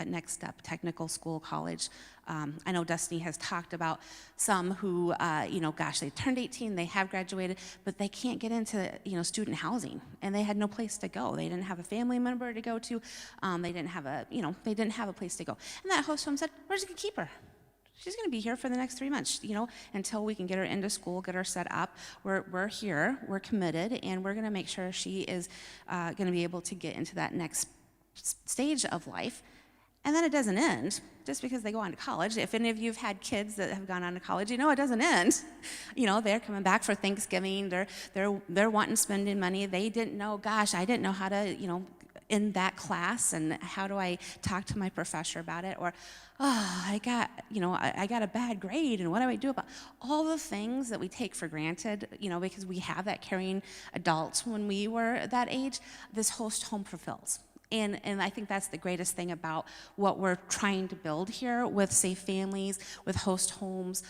next step, technical school, college. I know Destiny has talked about some who, they turned 18, they have graduated, but they can't get into, student housing, and they had no place to go. They didn't have a family member to go to. They didn't have a place to go. And that host home said, we're just gonna keep her. She's gonna be here for the next 3 months, until we can get her into school, get her set up. We're here, we're committed, and we're gonna make sure she is gonna be able to get into that next stage of life. And then it doesn't end just because they go on to college. If any of you have had kids that have gone on to college, it doesn't end. They're coming back for Thanksgiving. They're wanting spending money. They didn't know. Gosh, I didn't know how to in that class, and how do I talk to my professor about it? Or, I got a bad grade, and what do I do about all the things that we take for granted? Because we have that caring adults when we were that age. This host home fulfills. And I think that's the greatest thing about what we're trying to build here with Safe Families, with host homes.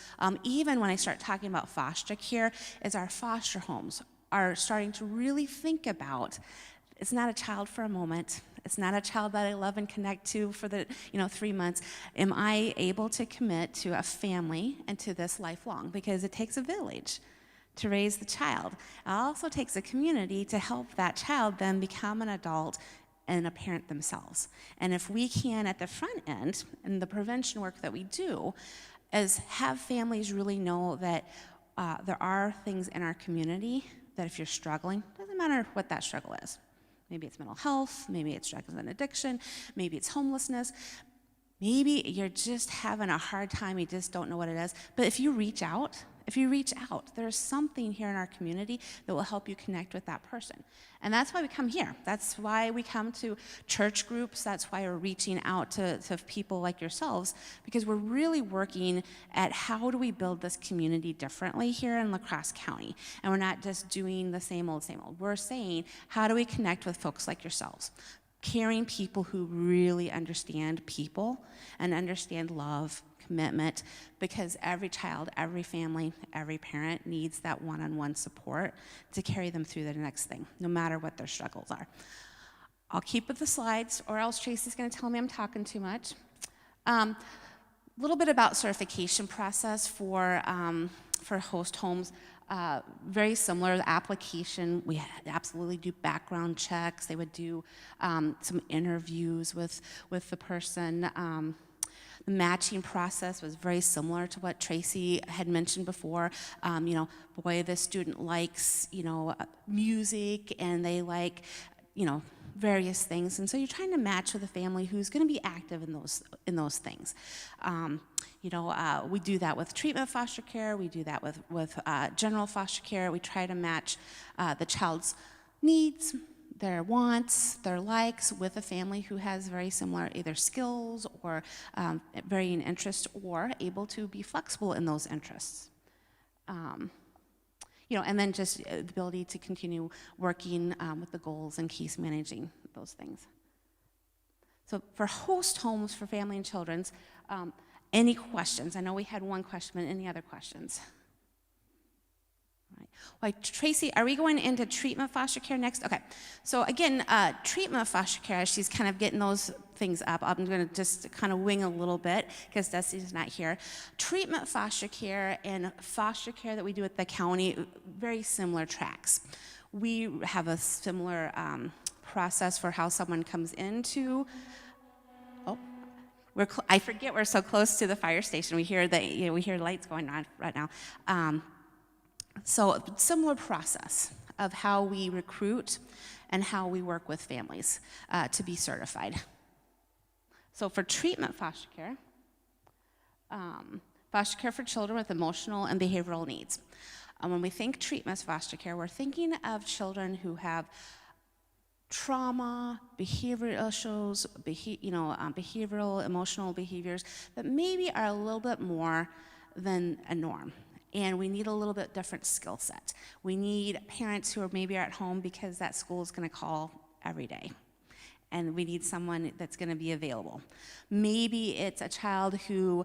Even when I start talking about foster care, is our foster homes are starting to really think about, it's not a child for a moment. It's not a child that I love and connect to for the 3 months. Am I able to commit to a family and to this lifelong? Because it takes a village to raise the child. It also takes a community to help that child then become an adult and a parent themselves. And if we can, at the front end, and the prevention work that we do, is have families really know that there are things in our community that if you're struggling, doesn't matter what that struggle is. Maybe it's mental health, maybe it's drugs and addiction, maybe it's homelessness, maybe you're just having a hard time, you just don't know what it is. But if you reach out, there's something here in our community that will help you connect with that person. And that's why we come here. That's why we come to church groups. That's why we're reaching out to people like yourselves, because we're really working at how do we build this community differently here in La Crosse County. And we're not just doing the same old, same old. We're saying, how do we connect with folks like yourselves? caring people who really understand people and understand love, commitment, because every child, every family, every parent needs that one-on-one support to carry them through the next thing, no matter what their struggles are. I'll keep with the slides, or else Tracy's going to tell me I'm talking too much. A little bit about certification process for host homes. Very similar, the application, we absolutely do background checks. They would do some interviews with the person. The matching process was very similar to what Tracy had mentioned before. You know, boy, this student likes, you know, music, and they like, you know, various things. And so you're trying to match with a family who's going to be active in those things. You know, we do that with treatment foster care. We do that with general foster care. We try to match the child's needs, their wants, their likes with a family who has very similar either skills or varying interests, or able to be flexible in those interests. You know, and then just the ability to continue working with the goals and case managing those things. So for host homes for family and children's, any questions? I know we had one question, but any other questions? Right. Well, Tracy, are we going into treatment foster care next? Okay. So again, treatment foster care, as she's kind of getting those things up, I'm going to just kind of wing a little bit because Dusty's not here. Treatment foster care and foster care that we do at the county, very similar tracks. We have a similar process for how someone comes into. I forget we're so close to the fire station. We hear we hear lights going on right now. So similar process of how we recruit and how we work with families to be certified. So for treatment foster care for children with emotional and behavioral needs. When we think treatment foster care, we're thinking of children who have trauma, behavioral issues, behavioral, emotional behaviors that maybe are a little bit more than a norm. And we need a little bit different skill set. We need parents who are maybe at home because that school is going to call every day. And we need someone that's going to be available. Maybe it's a child who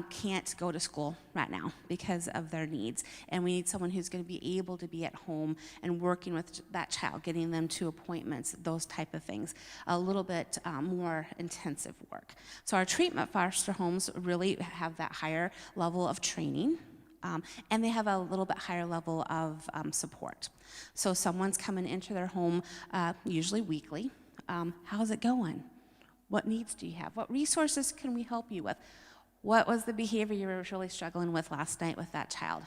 can't go to school right now because of their needs. And we need someone who's going to be able to be at home and working with that child, getting them to appointments, those type of things. A little bit more intensive work. So our treatment foster homes really have that higher level of training. And they have a little bit higher level of support. So someone's coming into their home usually weekly. How's it going? What needs do you have? What resources can we help you with? What was the behavior you were really struggling with last night with that child?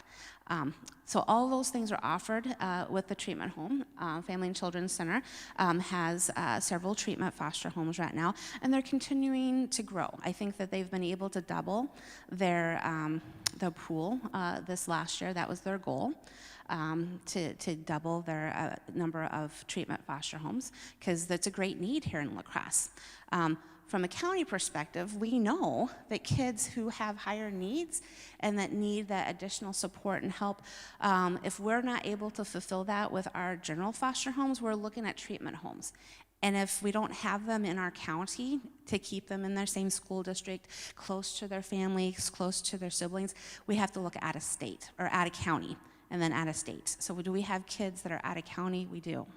So all those things are offered with the treatment home. Family and Children's Center has several treatment foster homes right now, and they're continuing to grow. I think that they've been able to double their pool this last year. That was their goal. To double their number of treatment foster homes, because that's a great need here in La Crosse. From a county perspective, we know that kids who have higher needs and that need that additional support and help, if we're not able to fulfill that with our general foster homes, we're looking at treatment homes. And if we don't have them in our county to keep them in their same school district, close to their families, close to their siblings, we have to look at a state or at a county. And then out of state. So do we have kids that are out of county? We do.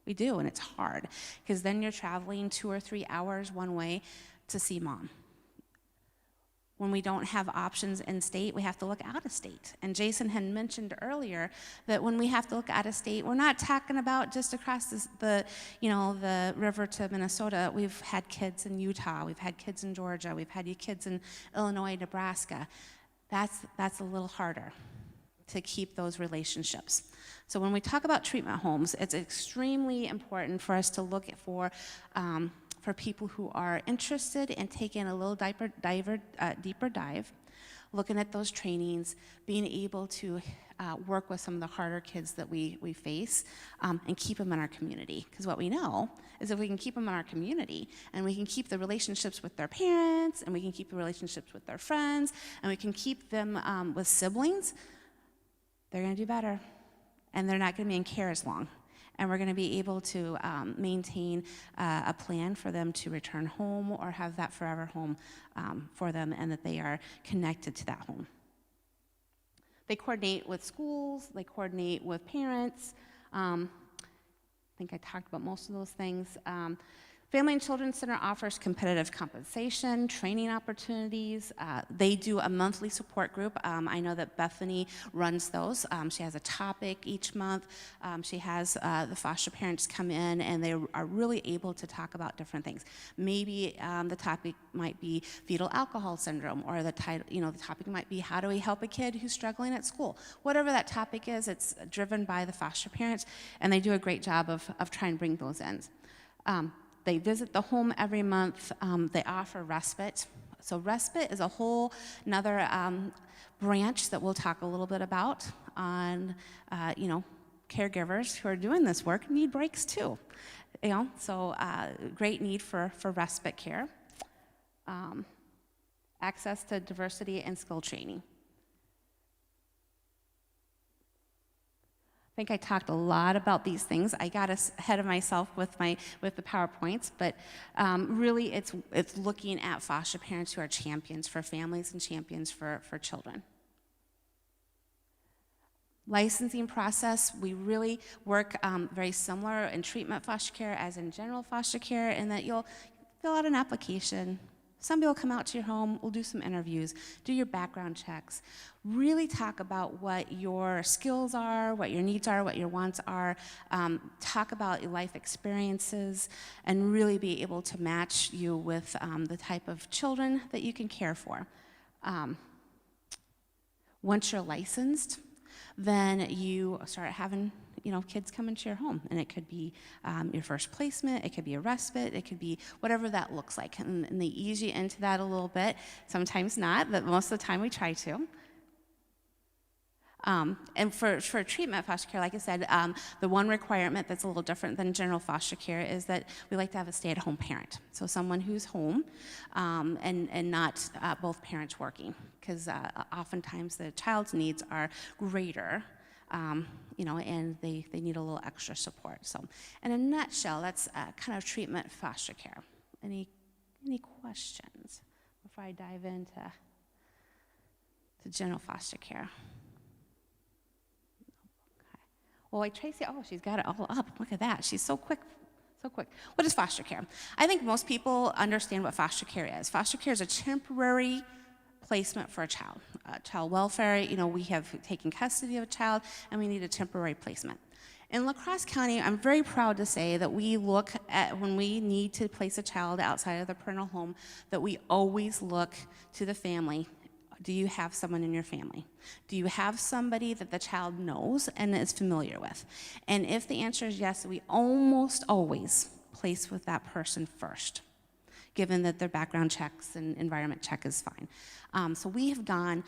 We do, and it's hard. Because then you're traveling 2 or 3 hours one way to see mom. When we don't have options in state, we have to look out of state. And Jason had mentioned earlier that when we have to look out of state, we're not talking about just across the river to Minnesota. We've had kids in Utah, we've had kids in Georgia, we've had kids in Illinois, Nebraska. That's a little harder to keep those relationships. So when we talk about treatment homes, it's extremely important for us to look for people who are interested in taking a little deeper dive, looking at those trainings, being able to work with some of the harder kids that we face, and keep them in our community. Because what we know is if we can keep them in our community, and we can keep the relationships with their parents, and we can keep the relationships with their friends, and we can keep them with siblings, they're going to do better, and they're not going to be in care as long. And we're going to be able to maintain a plan for them to return home or have that forever home for them, and that they are connected to that home. They coordinate with schools, they coordinate with parents. I think I talked about most of those things. Family and Children's Center offers competitive compensation, training opportunities. They do a monthly support group. I know that Bethany runs those. She has a topic each month. She has the foster parents come in, and they are really able to talk about different things. Maybe the topic might be fetal alcohol syndrome, or the topic might be how do we help a kid who's struggling at school. Whatever that topic is, it's driven by the foster parents, and they do a great job of trying to bring those in. They visit the home every month. They offer respite. So respite is a whole another branch that we'll talk a little bit about on, caregivers who are doing this work need breaks too. So great need for respite care. Access to diversity and skill training. I think I talked a lot about these things. I got ahead of myself with the PowerPoints, but really it's looking at foster parents who are champions for families and champions for children. Licensing process, we really work very similar in treatment foster care as in general foster care, in that you'll fill out an application. Somebody will come out to your home, we'll do some interviews, do your background checks, really talk about what your skills are, what your needs are, what your wants are, talk about your life experiences, and really be able to match you with the type of children that you can care for. Once you're licensed, then you start having kids come into your home, and it could be your first placement, it could be a respite, it could be whatever that looks like, and they ease you into that a little bit. Sometimes not, but most of the time we try to. And for treatment foster care, like I said, the one requirement that's a little different than general foster care is that we like to have a stay-at-home parent. So someone who's home and not both parents working, because oftentimes the child's needs are greater, and they need a little extra support. So in a nutshell, that's kind of treatment foster care. Any questions before I dive into general foster care? Well, like Tracy, she's got it all up. Look at that. She's so quick. So quick. What is foster care? I think most people understand what foster care is. Foster care is a temporary placement for a child. Child welfare, we have taken custody of a child, and we need a temporary placement. In La Crosse County, I'm very proud to say that we look at, when we need to place a child outside of the parental home, that we always look to the family. Do you have someone in your family? Do you have somebody that the child knows and is familiar with? And if the answer is yes, we almost always place with that person first, given that their background checks and environment check is fine. So we have gone,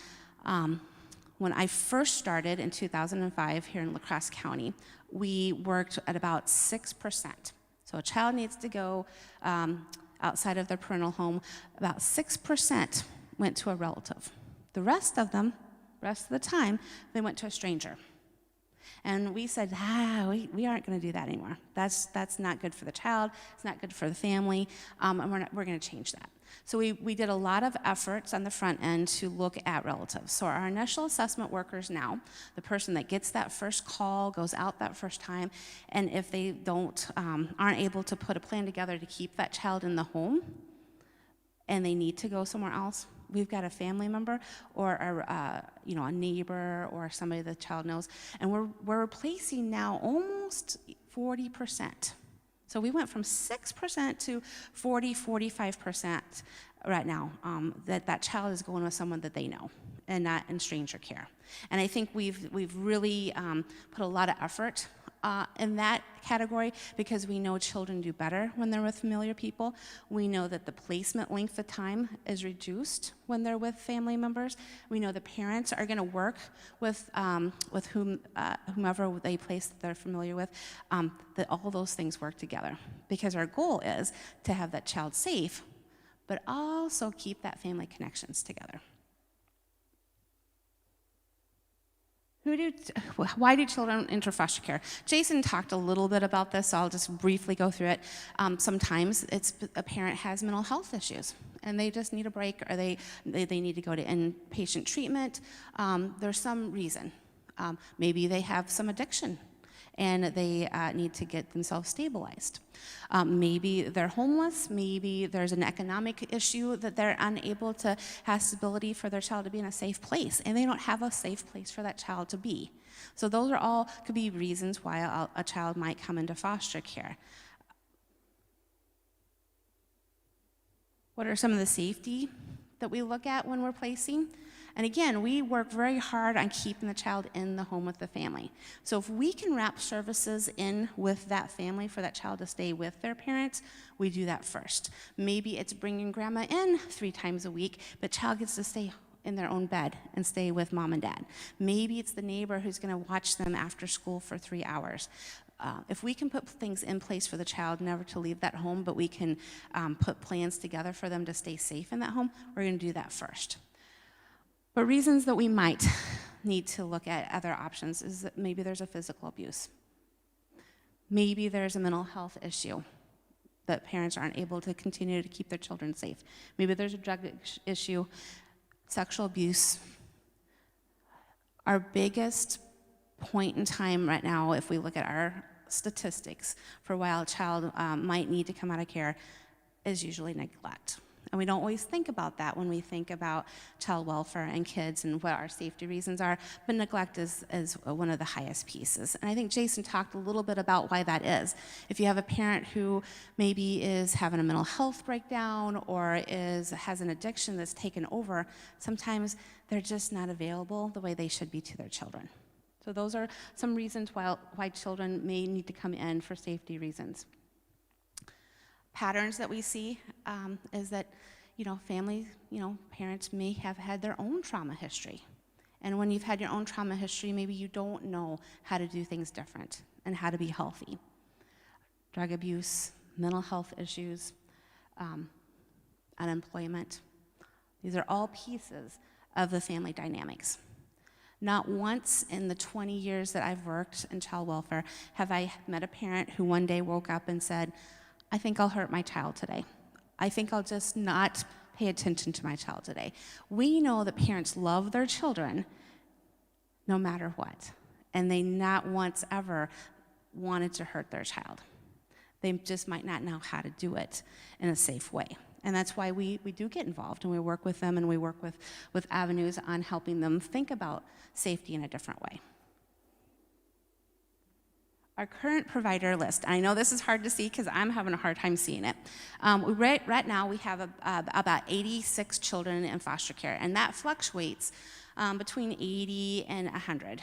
when I first started in 2005 here in La Crosse County, we worked at about 6%. So a child needs to go outside of their parental home, about 6% went to a relative. The rest of the time, they went to a stranger. And we said, we aren't going to do that anymore. That's not good for the child. It's not good for the family. And we're going to change that. So we did a lot of efforts on the front end to look at relatives. So our initial assessment workers now, the person that gets that first call, goes out that first time, and if they aren't able to put a plan together to keep that child in the home, and they need to go somewhere else, we've got a family member or a neighbor or somebody the child knows, and we're replacing now almost 40%. So we went from 6% to 45% right now, that child is going with someone that they know and not in stranger care. And I think we've really put a lot of effort in that category, because we know children do better when they're with familiar people. We know that the placement length of time is reduced when they're with family members. We know the parents are going to work with whomever they place that they're familiar with, that all those things work together, because our goal is to have that child safe, but also keep that family connections together. Why do children enter foster care? Jason talked a little bit about this, so I'll just briefly go through it. Sometimes a parent has mental health issues, and they just need a break, or they need to go to inpatient treatment. There's some reason. Maybe they have some addiction, and they need to get themselves stabilized. Maybe they're homeless. Maybe there's an economic issue that they're unable to have stability for their child to be in a safe place, and they don't have a safe place for that child to be. So those are all could be reasons why a child might come into foster care. What are some of the safety that we look at when we're placing? And again, we work very hard on keeping the child in the home with the family. So if we can wrap services in with that family for that child to stay with their parents, we do that first. Maybe it's bringing grandma in 3 times a week, but child gets to stay in their own bed and stay with mom and dad. Maybe it's the neighbor who's going to watch them after school for 3 hours. If we can put things in place for the child never to leave that home, but we can put plans together for them to stay safe in that home, we're going to do that first. But reasons that we might need to look at other options is that maybe there's a physical abuse. Maybe there's a mental health issue that parents aren't able to continue to keep their children safe. Maybe there's a drug issue, sexual abuse. Our biggest point in time right now, if we look at our statistics for why a child might need to come out of care, is usually neglect. And we don't always think about that when we think about child welfare and kids and what our safety reasons are, but neglect is one of the highest pieces. And I think Jason talked a little bit about why that is. If you have a parent who maybe is having a mental health breakdown or has an addiction that's taken over, sometimes they're just not available the way they should be to their children. So those are some reasons why children may need to come in for safety reasons. Patterns that we see is that, families, parents may have had their own trauma history. And when you've had your own trauma history, maybe you don't know how to do things different and how to be healthy. Drug abuse, mental health issues, unemployment. These are all pieces of the family dynamics. Not once in the 20 years that I've worked in child welfare have I met a parent who one day woke up and said, I think I'll hurt my child today. I think I'll just not pay attention to my child today. We know that parents love their children no matter what, and they not once ever wanted to hurt their child. They just might not know how to do it in a safe way. And that's why we do get involved, and we work with them, and we work with avenues on helping them think about safety in a different way. Our current provider list, I know this is hard to see because I'm having a hard time seeing it. Right now we have about 86 children in foster care, and that fluctuates between 80 and 100.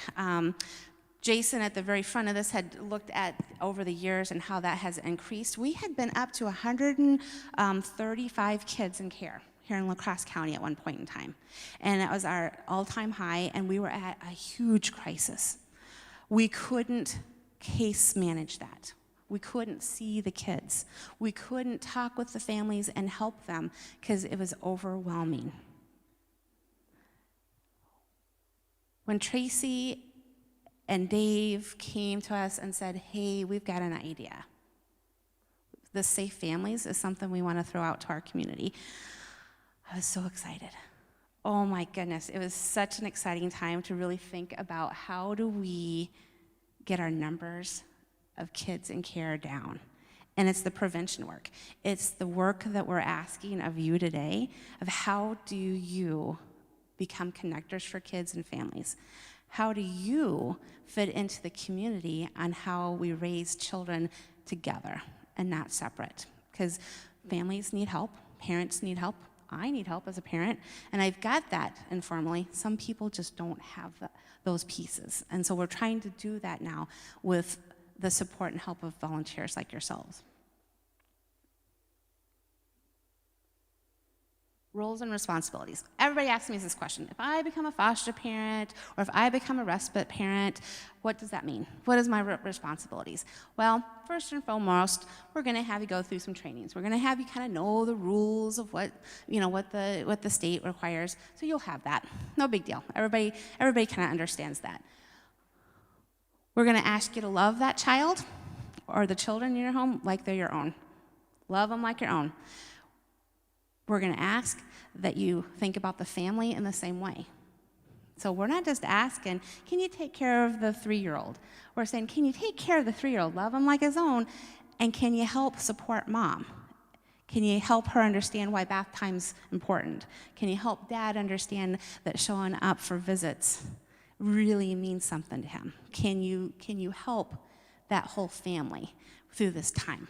Jason at the very front of this had looked at over the years and how that has increased. We had been up to 135 kids in care here in La Crosse County at one point in time. And that was our all-time high, and we were at a huge crisis. We couldn't case manage that. We couldn't see the kids. We couldn't talk with the families and help them because it was overwhelming. When Tracy and Dave came to us and said, hey, we've got an idea. The Safe Families is something we want to throw out to our community. I was so excited. Oh my goodness, it was such an exciting time to really think about how do we get our numbers of kids in care down. And it's the prevention work. It's the work that we're asking of you today of how do you become connectors for kids and families? How do you fit into the community on how we raise children together and not separate? Because families need help, parents need help, I need help as a parent, and I've got that informally. Some people just don't have those pieces. And so we're trying to do that now with the support and help of volunteers like yourselves. Roles and responsibilities. Everybody asks me this question. If I become a foster parent or if I become a respite parent, what does that mean? What is my responsibilities? Well, first and foremost, we're going to have you go through some trainings. We're going to have you kind of know the rules of what the state requires. So you'll have that. No big deal. Everybody kind of understands that. We're going to ask you to love that child or the children in your home like they're your own. Love them like your own. We're going to ask that you think about the family in the same way. So we're not just asking, can you take care of the 3-year-old? We're saying, can you take care of the 3-year-old, love him like his own, and can you help support mom? Can you help her understand why bath time's important? Can you help dad understand that showing up for visits really means something to him? Can you help that whole family through this time?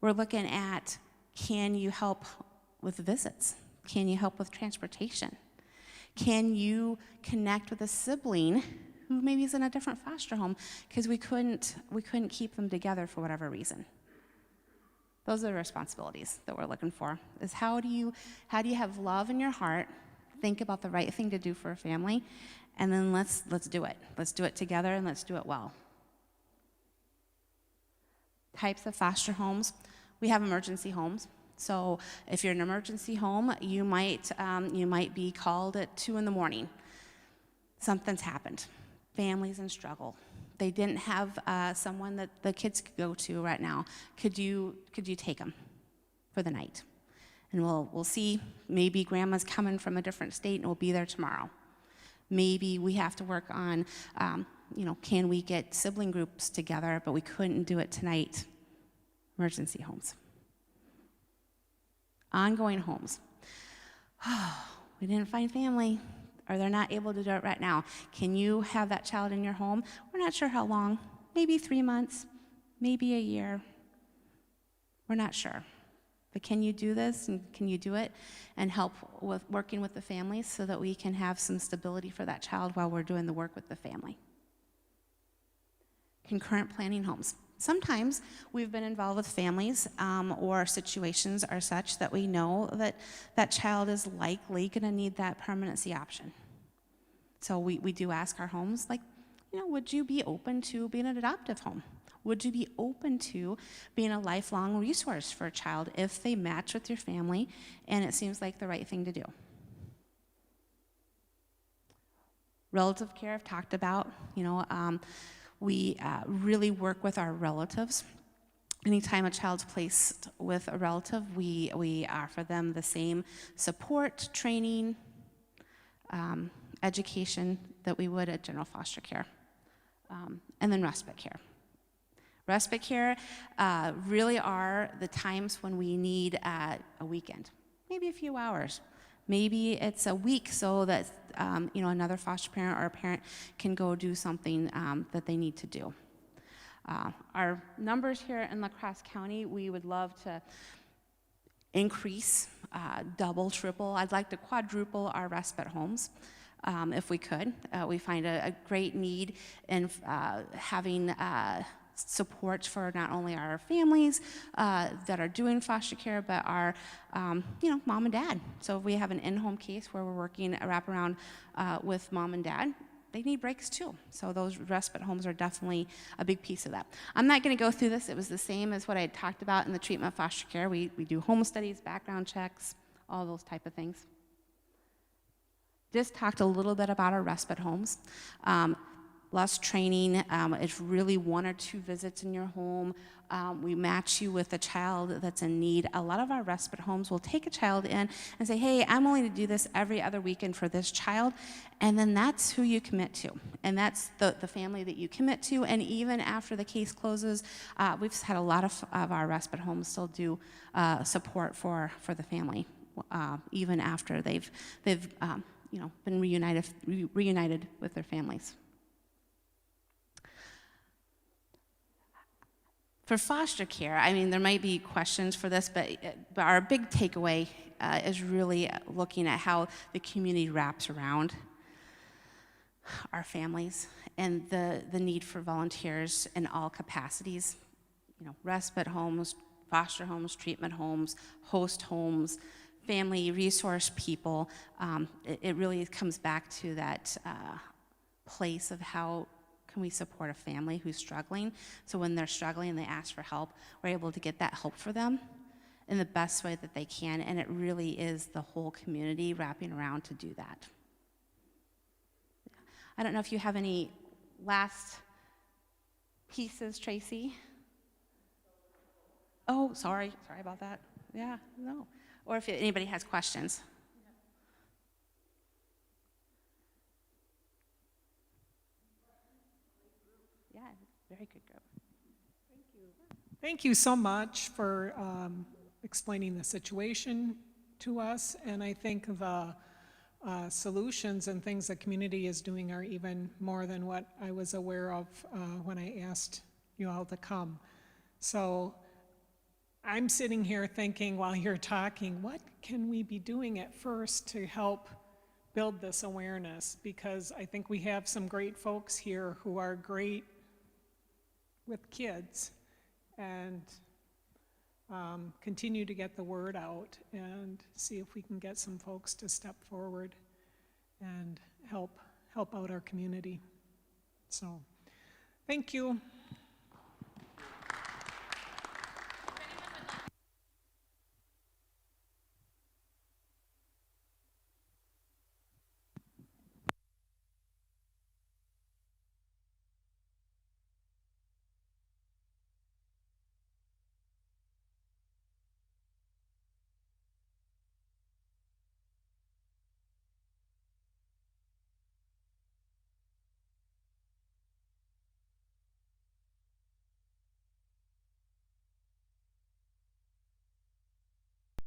We're looking at, can you help with visits? Can you help with transportation? Can you connect with a sibling who maybe is in a different foster home because we couldn't keep them together for whatever reason? Those are the responsibilities that we're looking for, is how do you have love in your heart, think about the right thing to do for a family, and then let's do it. Let's do it together and let's do it well. Types of foster homes. We have emergency homes. So if you're in an emergency home, you might be called at 2 a.m. Something's happened. Family's in struggle. They didn't have someone that the kids could go to right now. Could you take them for the night? And we'll see. Maybe grandma's coming from a different state and will be there tomorrow. Maybe we have to work on, can we get sibling groups together, but we couldn't do it tonight. Emergency homes. Ongoing homes. We didn't find family, or they're not able to do it right now. Can you have that child in your home? We're not sure how long. Maybe 3 months, maybe a year. We're not sure. But can you do this, and can you do it and help with working with the families so that we can have some stability for that child while we're doing the work with the family? Concurrent planning homes. Sometimes we've been involved with families or situations are such that we know that that child is likely going to need that permanency option. So we do ask our homes, would you be open to being an adoptive home? Would you be open to being a lifelong resource for a child if they match with your family and it seems like the right thing to do? Relative care I've talked about, we really work with our relatives. Anytime a child's placed with a relative, we offer them the same support, training, education that we would at general foster care. And then respite care. Respite care really are the times when we need a weekend, maybe a few hours. Maybe it's a week so that another foster parent or a parent can go do something that they need to do. Our numbers here in La Crosse County, we would love to increase, double, triple. I'd like to quadruple our respite homes if we could. We find a great need in having support for not only our families that are doing foster care, but our, mom and dad. So if we have an in-home case where we're working a wraparound with mom and dad, they need breaks too. So those respite homes are definitely a big piece of that. I'm not going to go through this. It was the same as what I had talked about in the treatment of foster care. We do home studies, background checks, all those type of things. Just talked a little bit about our respite homes. Less training, it's really 1 or 2 visits in your home. We match you with a child that's in need. A lot of our respite homes will take a child in and say, hey, I'm only to do this every other weekend for this child, and then that's who you commit to. And that's the family that you commit to, and even after the case closes, we've had a lot of our respite homes still do support for the family, even after they've been reunited with their families. For foster care, there might be questions for this, but our big takeaway is really looking at how the community wraps around our families and the need for volunteers in all capacities. Respite homes, foster homes, treatment homes, host homes, family resource people. It really comes back to that place of how can we support a family who's struggling? So when they're struggling and they ask for help, we're able to get that help for them in the best way that they can, and it really is the whole community wrapping around to do that. I don't know if you have any last pieces, Tracy. Oh, sorry about that. Yeah, no. Or if anybody has questions. Yeah, very good group. Thank you so much for explaining the situation to us, and I think the solutions and things the community is doing are even more than what I was aware of when I asked you all to come. So I'm sitting here thinking while you're talking, what can we be doing at first to help build this awareness? Because I think we have some great folks here who are great with kids, and continue to get the word out and see if we can get some folks to step forward and help out our community. So, thank you.